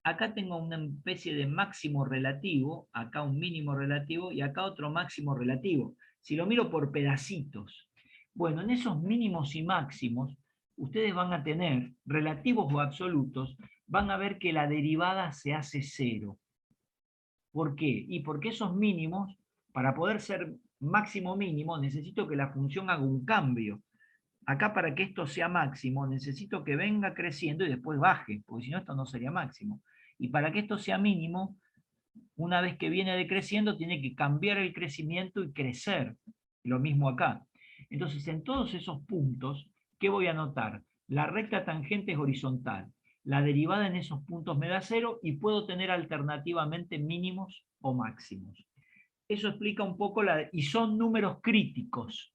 acá tengo una especie de máximo relativo, acá un mínimo relativo y acá otro máximo relativo. Si lo miro por pedacitos, bueno, en esos mínimos y máximos, ustedes van a tener, relativos o absolutos, van a ver que la derivada se hace 0. ¿Por qué? Y porque esos mínimos, para poder ser máximo mínimo, necesito que la función haga un cambio. Acá para que esto sea máximo, necesito que venga creciendo y después baje, porque si no esto no sería máximo. Y para que esto sea mínimo, una vez que viene decreciendo, tiene que cambiar el crecimiento y crecer. Lo mismo acá. Entonces, en todos esos puntos, ¿qué voy a notar? La recta tangente es horizontal. La derivada en esos puntos me da 0 y puedo tener alternativamente mínimos o máximos. Eso explica un poco y son números críticos,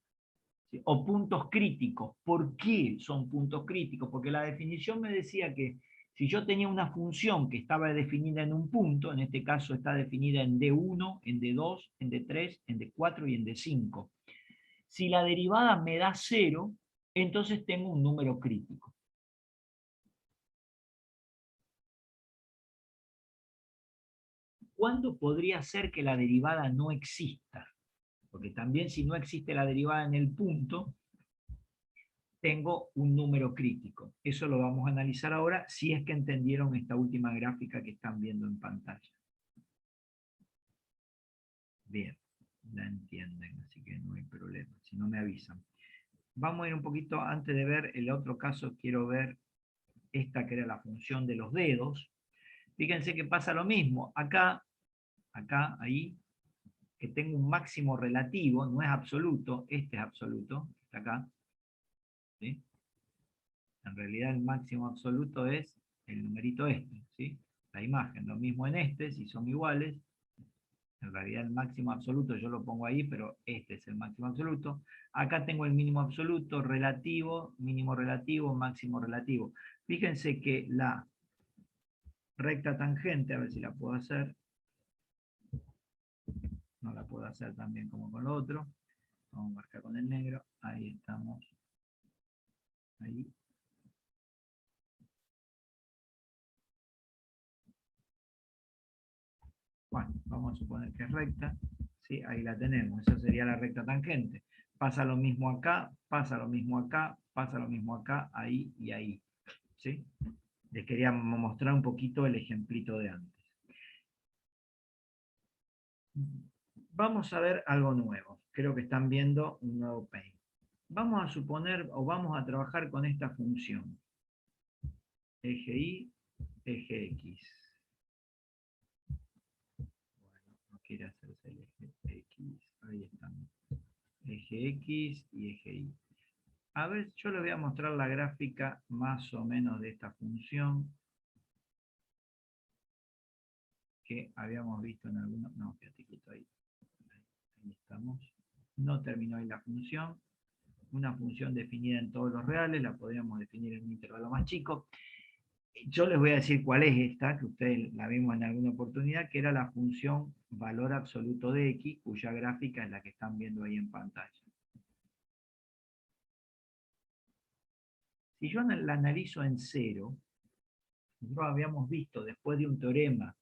¿sí? O puntos críticos. ¿Por qué son puntos críticos? Porque la definición me decía que si yo tenía una función que estaba definida en un punto, en este caso está definida en D1, en D2, en D3, en D4 y en D5. Si la derivada me da 0, entonces tengo un número crítico. ¿Cuándo podría ser que la derivada no exista? Porque también si no existe la derivada en el punto, tengo un número crítico. Eso lo vamos a analizar ahora, si es que entendieron esta última gráfica que están viendo en pantalla. Bien, la entienden, así que no hay problema, si no me avisan. Vamos a ir un poquito, antes de ver el otro caso, quiero ver esta que era la función de los dedos. Fíjense que pasa lo mismo. Acá, ahí, que tengo un máximo relativo, no es absoluto, este es absoluto, está acá. ¿Sí? En realidad el máximo absoluto es el numerito este, ¿sí? La imagen, lo mismo en este, si son iguales. En realidad el máximo absoluto yo lo pongo ahí, pero este es el máximo absoluto. Acá tengo el mínimo absoluto, relativo, mínimo relativo, máximo relativo. Fíjense que la recta tangente, a ver si la puedo hacer. No la puedo hacer también como con lo otro. Vamos a marcar con el negro. Ahí estamos. Ahí. Bueno, vamos a suponer que es recta. ¿Sí? Ahí la tenemos. Esa sería la recta tangente. Pasa lo mismo acá, pasa lo mismo acá, pasa lo mismo acá, ahí y ahí. ¿Sí? Les quería mostrar un poquito el ejemplito de antes. Vamos a ver algo nuevo. Creo que están viendo un nuevo Paint. Vamos a suponer, o vamos a trabajar con esta función. Eje Y, eje X. Bueno, no quiere hacerse el eje X. Ahí estamos. Eje X y eje Y. A ver, yo les voy a mostrar la gráfica más o menos de esta función que habíamos visto en algunos... No, fíjate quieto ahí. Ahí estamos. No terminó ahí la función. Una función definida en todos los reales, la podríamos definir en un intervalo más chico. Yo les voy a decir cuál es esta, que ustedes la vimos en alguna oportunidad, que era la función valor absoluto de X, cuya gráfica es la que están viendo ahí en pantalla. Si yo la analizo en cero, nosotros habíamos visto después de un teorema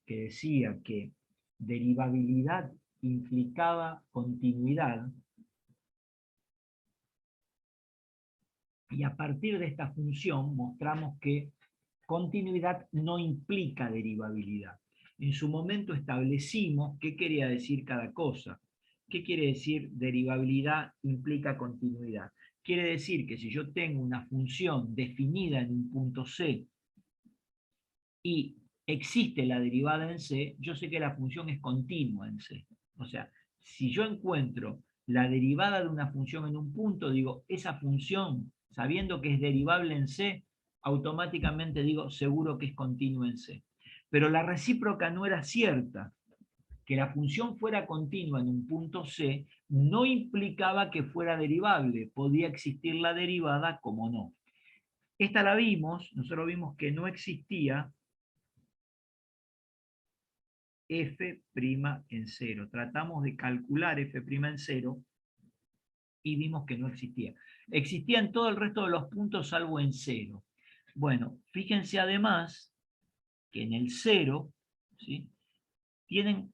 que decía que derivabilidad implicaba continuidad, y a partir de esta función mostramos que continuidad no implica derivabilidad. En su momento establecimos qué quería decir cada cosa. ¿Qué quiere decir derivabilidad implica continuidad? Quiere decir que si yo tengo una función definida en un punto C y existe la derivada en C, yo sé que la función es continua en C. O sea, si yo encuentro la derivada de una función en un punto, digo, esa función, sabiendo que es derivable en C, automáticamente digo, seguro que es continua en C. Pero la recíproca no era cierta. Que la función fuera continua en un punto C no implicaba que fuera derivable. Podía existir la derivada como no. Esta la vimos, nosotros vimos que no existía f' en cero. Tratamos de calcular f' en cero y vimos que no existía. Existía en todo el resto de los puntos salvo en cero. Bueno, fíjense además que en el cero, ¿sí?,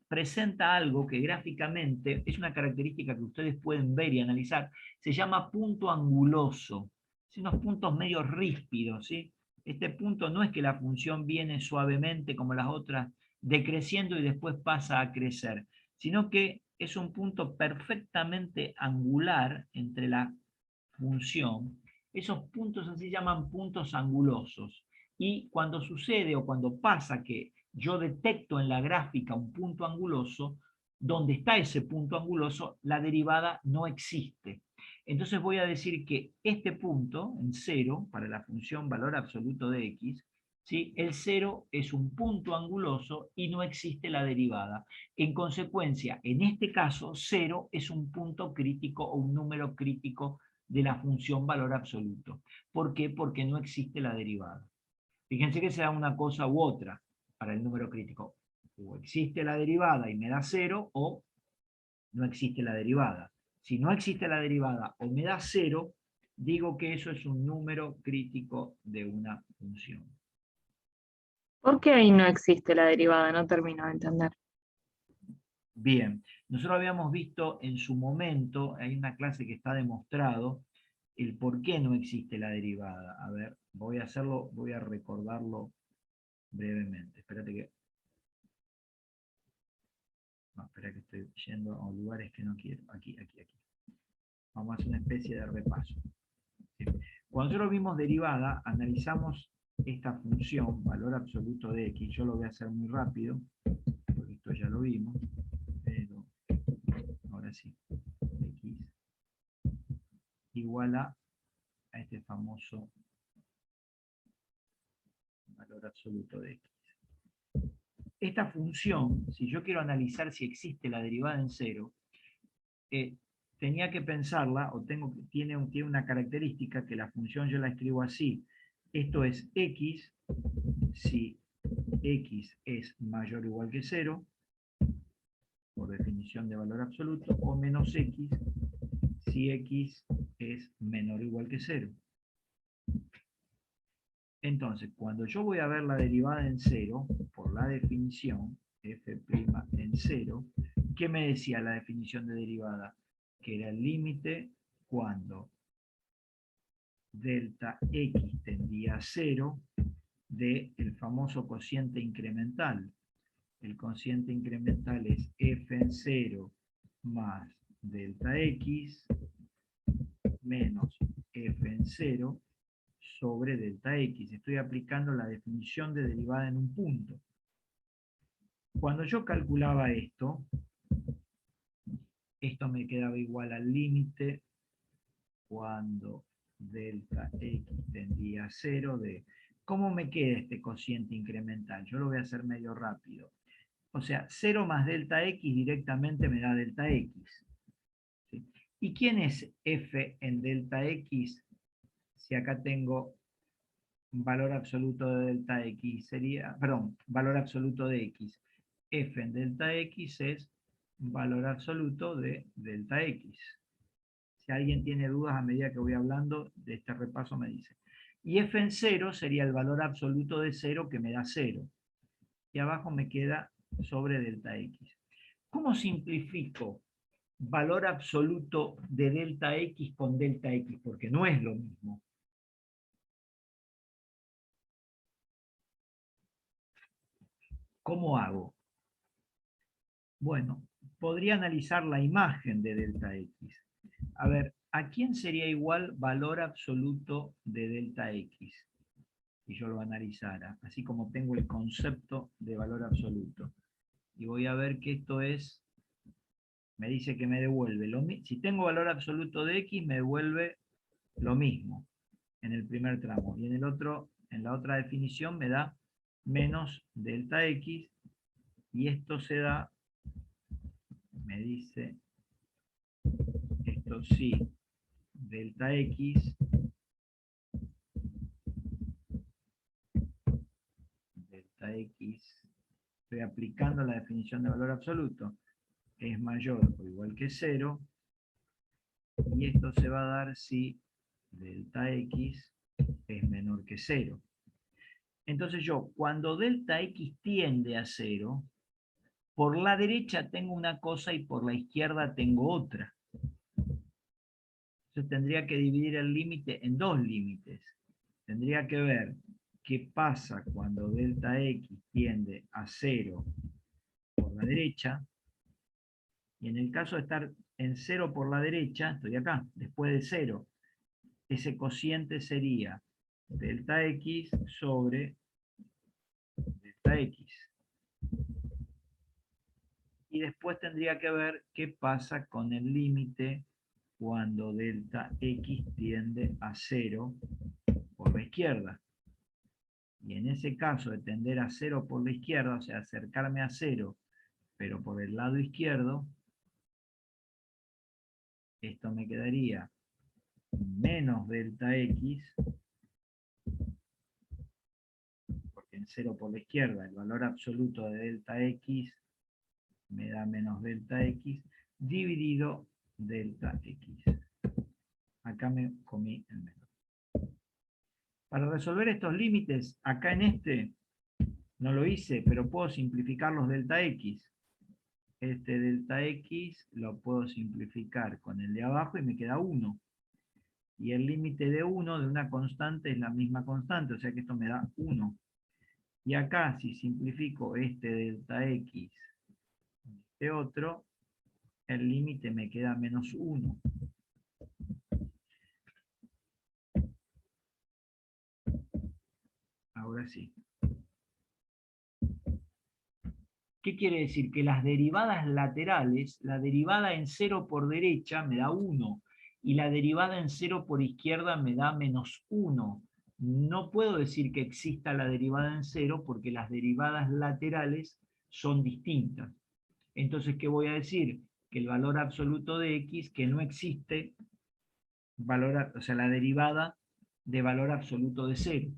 presenta algo que gráficamente es una característica que ustedes pueden ver y analizar, se llama punto anguloso. Son unos puntos medio ríspidos, ¿sí? Este punto no es que la función viene suavemente como las otras, decreciendo y después pasa a crecer, sino que es un punto perfectamente angular entre la función, esos puntos así llaman puntos angulosos. Y cuando sucede o cuando pasa que yo detecto en la gráfica un punto anguloso, donde está ese punto anguloso, la derivada no existe. Entonces voy a decir que este punto, en 0, para la función valor absoluto de x, ¿sí? El 0 es un punto anguloso y no existe la derivada. En consecuencia, en este caso, 0 es un punto crítico o un número crítico de la función valor absoluto. ¿Por qué? Porque no existe la derivada. Fíjense que sea una cosa u otra para el número crítico. O existe la derivada y me da 0, o no existe la derivada. Si no existe la derivada o me da 0, digo que eso es un número crítico de una función. ¿Por qué ahí no existe la derivada? No termino de entender. Bien, nosotros habíamos visto en su momento, hay una clase que está demostrado, el por qué no existe la derivada. A ver, voy a recordarlo brevemente. Espérate que... No, espera que estoy yendo a lugares que no quiero. Aquí. Vamos a hacer una especie de repaso. Cuando nosotros vimos derivada, analizamos esta función, valor absoluto de x. Yo lo voy a hacer muy rápido, porque esto ya lo vimos. Pero ahora sí, x igual a este famoso valor absoluto de x. Esta función, si yo quiero analizar si existe la derivada en 0, tenía que pensarla, o tiene una característica que la función yo la escribo así. Esto es x, si x es mayor o igual que 0, por definición de valor absoluto, o menos x, si x es menor o igual que 0. Entonces, cuando yo voy a ver la derivada en 0, por la definición, f' en 0, ¿qué me decía la definición de derivada? Que era el límite cuando delta x tendía a 0 del famoso cociente incremental. El cociente incremental es f en 0 más delta x menos f en 0 sobre delta x. Estoy aplicando la definición de derivada en un punto. Cuando yo calculaba esto me quedaba igual al límite cuando delta x tendía a 0 de... ¿Cómo me queda este cociente incremental? Yo lo voy a hacer medio rápido. O sea, 0 más delta x directamente me da delta x. ¿Sí? ¿Y quién es f en delta x? Si acá tengo valor absoluto de delta x, sería, perdón, valor absoluto de x. F en delta x es valor absoluto de delta x. Si alguien tiene dudas a medida que voy hablando de este repaso me dice. Y f en 0 sería el valor absoluto de 0 que me da 0. Y abajo me queda sobre delta x. ¿Cómo simplifico valor absoluto de delta x con delta x? Porque no es lo mismo. ¿Cómo hago? Bueno, podría analizar la imagen de delta x. A ver, ¿a quién sería igual valor absoluto de delta x? Si yo lo analizara, así como tengo el concepto de valor absoluto. Y voy a ver que esto es, me dice que me devuelve, si tengo valor absoluto de x, me devuelve lo mismo en el primer tramo. Y en el otro, en la otra definición, me da menos delta x, y esto se da, me dice, esto sí, delta x, estoy aplicando la definición de valor absoluto, es mayor o igual que 0, y esto se va a dar si delta x es menor que 0. Entonces yo, cuando delta x tiende a 0, por la derecha tengo una cosa y por la izquierda tengo otra. Entonces tendría que dividir el límite en dos límites. Tendría que ver qué pasa cuando delta x tiende a 0 por la derecha, y en el caso de estar en 0 por la derecha, estoy acá, después de 0, ese cociente sería delta X sobre delta X. Y después tendría que ver qué pasa con el límite cuando delta X tiende a 0 por la izquierda. Y en ese caso de tender a 0 por la izquierda, o sea, acercarme a 0, pero por el lado izquierdo, esto me quedaría menos delta X, porque en 0 por la izquierda el valor absoluto de delta X me da menos delta X, dividido delta X. Acá me comí el menos. Para resolver estos límites, acá en este no lo hice, pero puedo simplificar los delta X. Este delta X lo puedo simplificar con el de abajo y me queda 1. Y el límite de 1 de una constante es la misma constante, o sea que esto me da 1. Y acá, si simplifico este delta X, este otro, el límite me queda menos 1. Ahora sí. ¿Qué quiere decir? Que las derivadas laterales, la derivada en 0 por derecha me da 1, y la derivada en 0 por izquierda me da menos 1. No puedo decir que exista la derivada en 0 porque las derivadas laterales son distintas. Entonces, ¿qué voy a decir? Que el valor absoluto de x, que no existe, o sea, la derivada de valor absoluto de 0.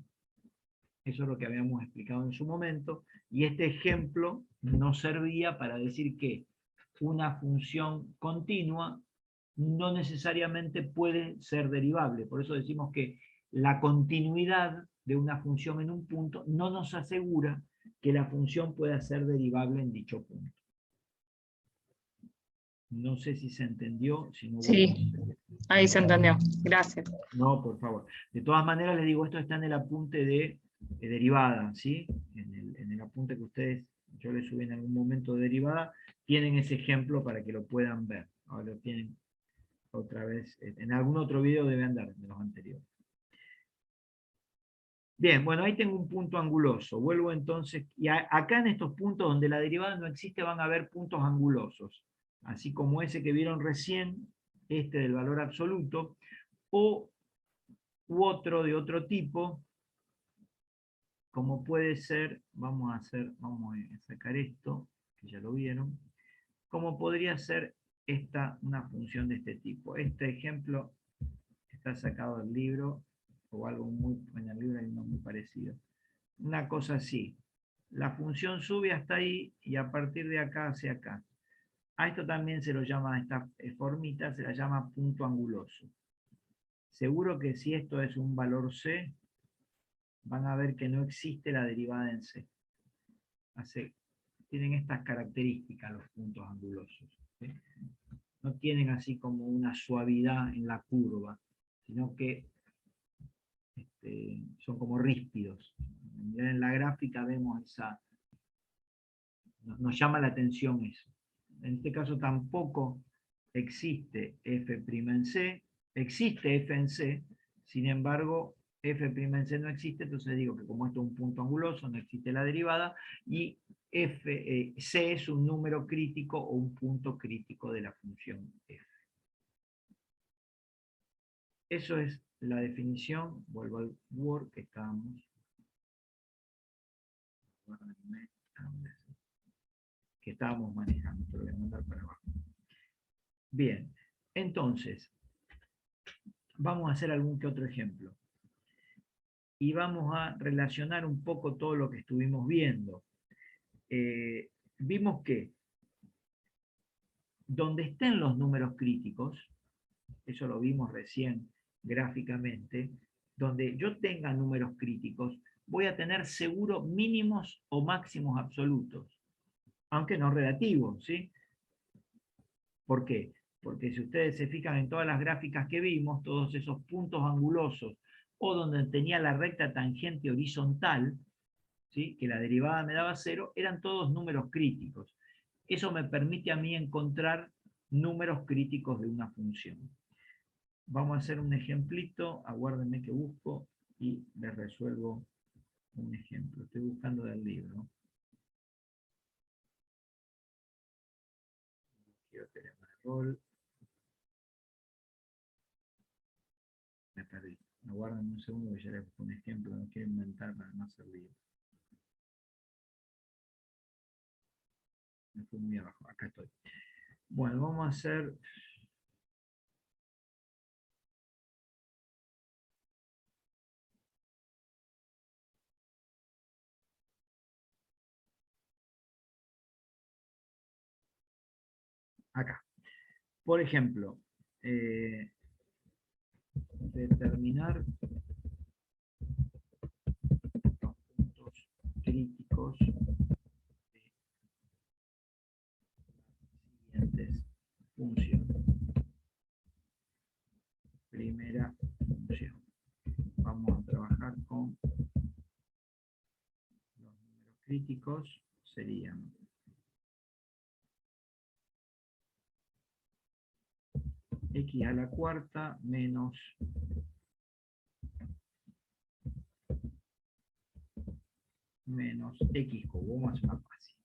Eso es lo que habíamos explicado en su momento, y este ejemplo nos servía para decir que una función continua no necesariamente puede ser derivable. Por eso decimos que la continuidad de una función en un punto no nos asegura que la función pueda ser derivable en dicho punto. No sé si se entendió. Si no, Sí, ahí se entendió. Gracias. no, por favor. De todas maneras, les digo, esto está en el apunte de derivada, ¿sí? En el apunte que ustedes, yo les subí en algún momento de derivada, tienen ese ejemplo para que lo puedan ver. Ahora lo tienen otra vez, en algún otro video debe andar de los anteriores. Bien, bueno, ahí tengo un punto anguloso. Vuelvo entonces, y acá en estos puntos donde la derivada no existe van a haber puntos angulosos, así como ese que vieron recién, este del valor absoluto, u otro de otro tipo, como puede ser, vamos a sacar esto, que ya lo vieron, como podría ser una función de este tipo. Este ejemplo está sacado del libro, o algo muy, en el libro hay uno muy parecido. Una cosa así, la función sube hasta ahí, y a partir de acá hacia acá. A esto también se lo llama, a esta formita se la llama punto anguloso. Seguro que si esto es un valor C, van a ver que no existe la derivada en C. Tienen estas características los puntos angulosos, ¿sí? No tienen así como una suavidad en la curva, sino que son como ríspidos. En la gráfica vemos esa, nos llama la atención eso. En este caso tampoco existe f' en C, existe f en C, sin embargo f' en C no existe, entonces digo que como esto es un punto anguloso, no existe la derivada, y C es un número crítico o un punto crítico de la función f. Eso es la definición. Vuelvo al Word que estábamos manejando, pero voy a mandar para abajo. Bien, entonces, vamos a hacer algún que otro ejemplo. Y vamos a relacionar un poco todo lo que estuvimos viendo. Vimos que donde estén los números críticos, eso lo vimos recién gráficamente, donde yo tenga números críticos, voy a tener seguro mínimos o máximos absolutos, aunque no relativos, ¿sí? ¿Por qué? Porque si ustedes se fijan en todas las gráficas que vimos, todos esos puntos angulosos, o donde tenía la recta tangente horizontal, ¿sí?, que la derivada me daba 0, eran todos números críticos. Eso me permite a mí encontrar números críticos de una función. Vamos a hacer un ejemplito, aguárdenme que busco y les resuelvo un ejemplo. Estoy buscando del libro. Quiero tener un rol. Me perdí. Aguárdenme un segundo que ya les busco un ejemplo, no quiero inventar para no hacer lío. Me fui muy abajo, acá estoy. Bueno, vamos a hacer... Acá. Por ejemplo, determinar los puntos críticos de las siguientes funciones. Primera función. Vamos a trabajar con los números críticos, serían x a la cuarta menos x cubo. Vamos a hacer una fácil.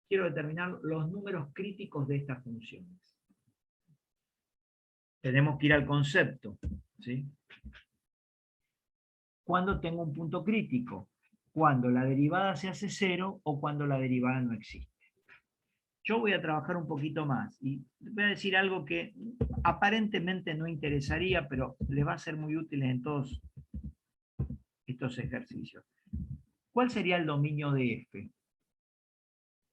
Quiero determinar los números críticos de estas funciones. Tenemos que ir al concepto, ¿sí? ¿Cuándo tengo un punto crítico? Cuando la derivada se hace cero o cuando la derivada no existe. Yo voy a trabajar un poquito más y voy a decir algo que aparentemente no interesaría, pero les va a ser muy útil en todos estos ejercicios. ¿Cuál sería el dominio de f?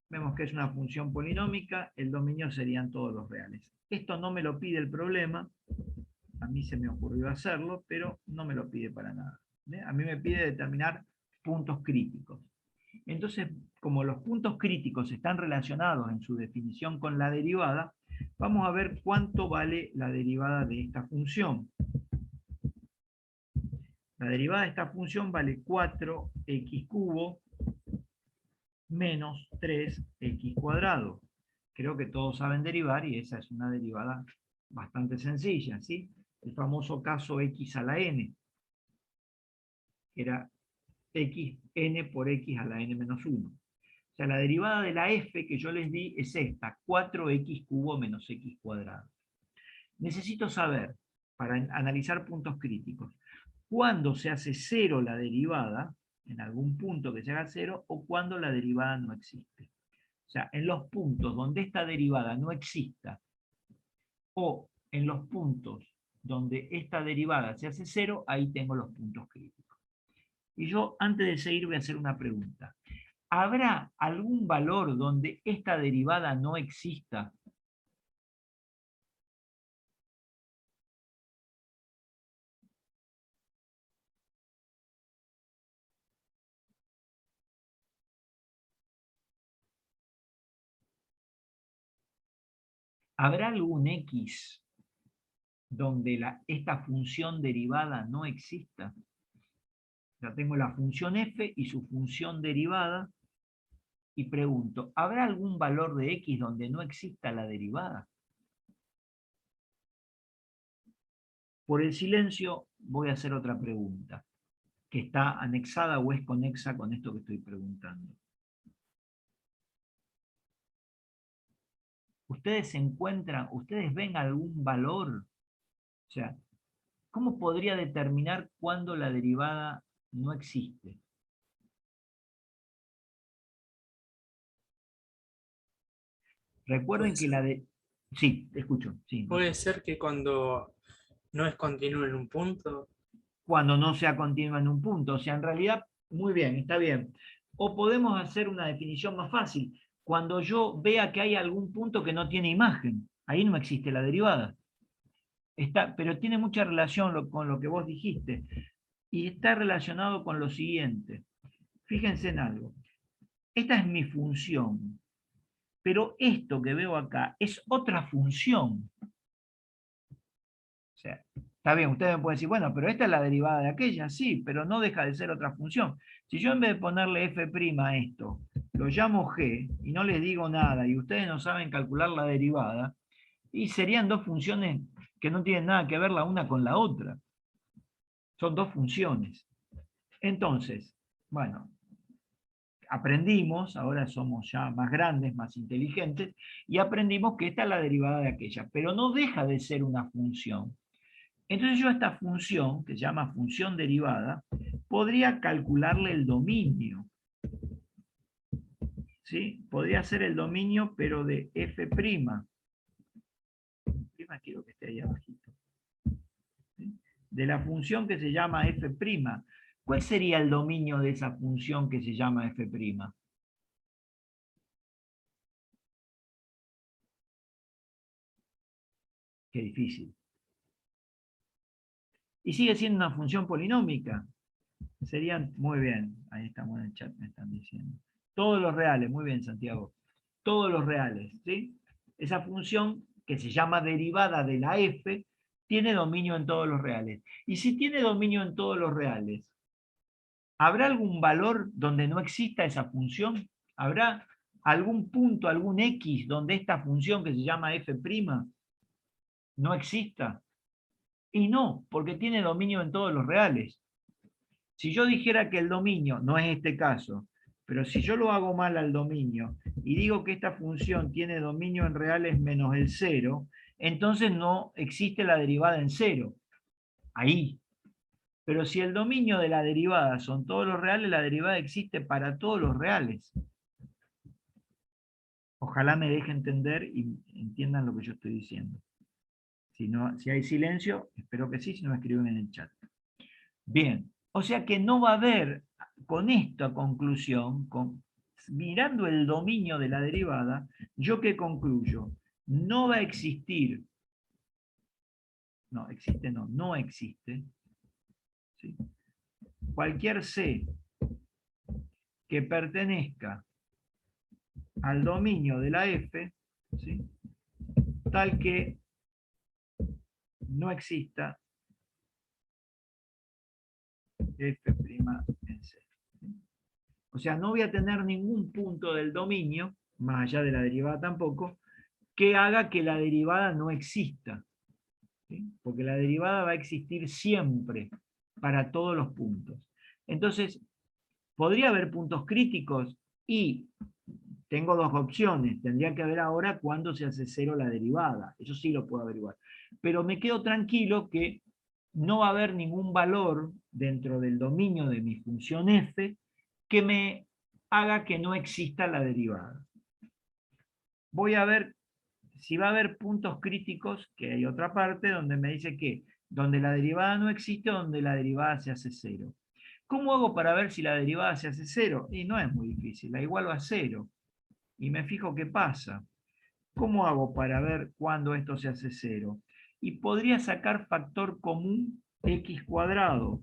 Vemos que es una función polinómica, el dominio serían todos los reales. Esto no me lo pide el problema, a mí se me ocurrió hacerlo, pero no me lo pide para nada. A mí me pide determinar puntos críticos. Entonces, como los puntos críticos están relacionados en su definición con la derivada, vamos a ver cuánto vale la derivada de esta función. La derivada de esta función vale 4x cubo menos 3x cuadrado. Creo que todos saben derivar y esa es una derivada bastante sencilla, ¿sí? El famoso caso x a la n, que era n por x a la n menos 1. O sea, la derivada de la f que yo les di es esta, 4x cubo menos x cuadrado. Necesito saber, para analizar puntos críticos, cuándo se hace cero la derivada, en algún punto que se haga cero, o cuándo la derivada no existe. O sea, en los puntos donde esta derivada no exista, o en los puntos donde esta derivada se hace cero, ahí tengo los puntos críticos. Y yo, antes de seguir, voy a hacer una pregunta. ¿Habrá algún valor donde esta derivada no exista? ¿Habrá algún x donde esta función derivada no exista? Ya tengo la función f y su función derivada, y pregunto, ¿habrá algún valor de x donde no exista la derivada? Por el silencio voy a hacer otra pregunta, que está anexada o es conexa con esto que estoy preguntando. ¿Ustedes ustedes ven algún valor? O sea, ¿cómo podría determinar cuándo la derivada no existe? Recuerden que la de... Sí, te escucho. Sí, Puede ser que cuando no es continuo en un punto. Cuando no sea continua en un punto. O sea, en realidad, muy bien, está bien. O podemos hacer una definición más fácil. Cuando yo vea que hay algún punto que no tiene imagen, ahí no existe la derivada. Pero tiene mucha relación con lo que vos dijiste. Y está relacionado con lo siguiente. Fíjense en algo. Esta es mi función. Pero esto que veo acá es otra función. O sea, está bien, ustedes me pueden decir, bueno, pero esta es la derivada de aquella, sí, pero no deja de ser otra función. Si yo en vez de ponerle f' a esto, lo llamo g, y no les digo nada, y ustedes no saben calcular la derivada, y serían dos funciones que no tienen nada que ver la una con la otra. Son dos funciones. Entonces, bueno, aprendimos, ahora somos ya más grandes, más inteligentes, y aprendimos que esta es la derivada de aquella, pero no deja de ser una función. Entonces yo a esta función, que se llama función derivada, podría calcularle el dominio. ¿Sí? Podría ser el dominio, pero de f'. Quiero que esté ahí abajito. ¿Sí? De la función que se llama f'. ¿Cuál sería el dominio de esa función que se llama f'? Qué difícil. Y sigue siendo una función polinómica. Serían, muy bien, ahí estamos en el chat, me están diciendo. Todos los reales, muy bien, Santiago. Todos los reales, ¿sí? Esa función que se llama derivada de la f tiene dominio en todos los reales. Y si tiene dominio en todos los reales, ¿habrá algún valor donde no exista esa función? ¿Habrá algún punto, algún x donde esta función que se llama f' no exista? Y no, porque tiene dominio en todos los reales. Si yo dijera que el dominio, no es este caso, pero si yo lo hago mal al dominio y digo que esta función tiene dominio en reales menos el 0, entonces no existe la derivada en 0. Ahí. Pero si el dominio de la derivada son todos los reales, la derivada existe para todos los reales. Ojalá me deje entender y entiendan lo que yo estoy diciendo. Si hay silencio, espero que sí, si no me escriben en el chat. Bien, o sea que no va a haber, con esta conclusión, mirando el dominio de la derivada, ¿yo qué concluyo? No va a existir, no existe, ¿sí? Cualquier C que pertenezca al dominio de la F, ¿sí? Tal que no exista f' en C. O sea, no voy a tener ningún punto del dominio, más allá de la derivada tampoco, que haga que la derivada no exista. ¿Sí? Porque la derivada va a existir siempre para todos los puntos. Entonces, ¿podría haber puntos críticos? Y tengo dos opciones. Tendría que ver ahora cuándo se hace cero la derivada. Eso sí lo puedo averiguar. Pero me quedo tranquilo que no va a haber ningún valor dentro del dominio de mi función f que me haga que no exista la derivada. Voy a ver si va a haber puntos críticos, que hay otra parte donde me dice que donde la derivada no existe, donde la derivada se hace cero. ¿Cómo hago para ver si la derivada se hace cero? Y no es muy difícil, la igualo a cero. Y me fijo qué pasa. ¿Cómo hago para ver cuándo esto se hace cero? Y podría sacar factor común x cuadrado.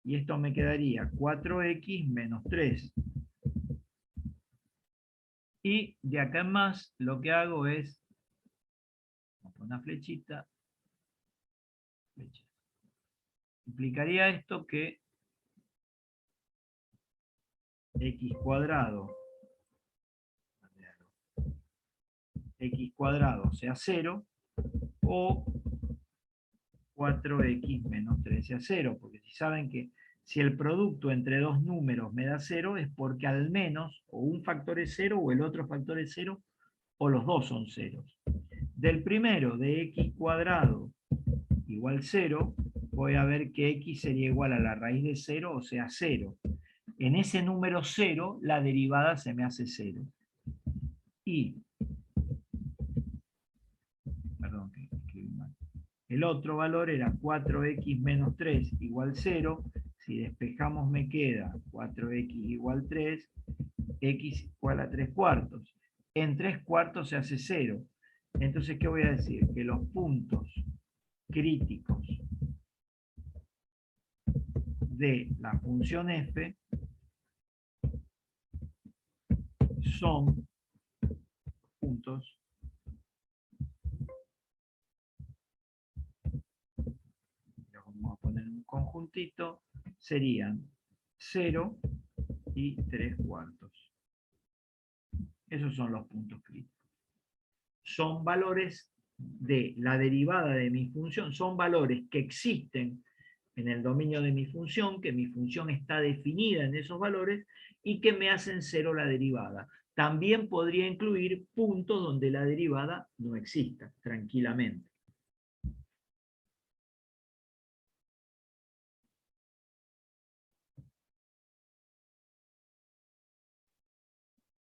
Y esto me quedaría 4x menos 3. Y de acá en más lo que hago es, vamos a poner una flechita, implicaría esto que x cuadrado sea 0 o 4x menos 3 sea 0, porque si saben que si el producto entre dos números me da 0 es porque al menos o un factor es 0 o el otro factor es 0 o los dos son ceros. Del primero, de x cuadrado igual 0, voy a ver que x sería igual a la raíz de 0, o sea 0. En ese número 0, la derivada se me hace 0. Y, perdón, que escribí mal. El otro valor era 4x menos 3 igual 0. Si despejamos me queda 4x igual 3, x igual a 3 cuartos. En 3 cuartos se hace 0. Entonces, ¿qué voy a decir? Que los puntos críticos de la función f son puntos vamos a poner un conjuntito, serían 0 y 3 cuartos. Esos son los puntos críticos. Son valores de la derivada de mi función son valores que existen en el dominio de mi función, que mi función está definida en esos valores y que me hacen cero la derivada. También podría incluir puntos donde la derivada no exista, tranquilamente.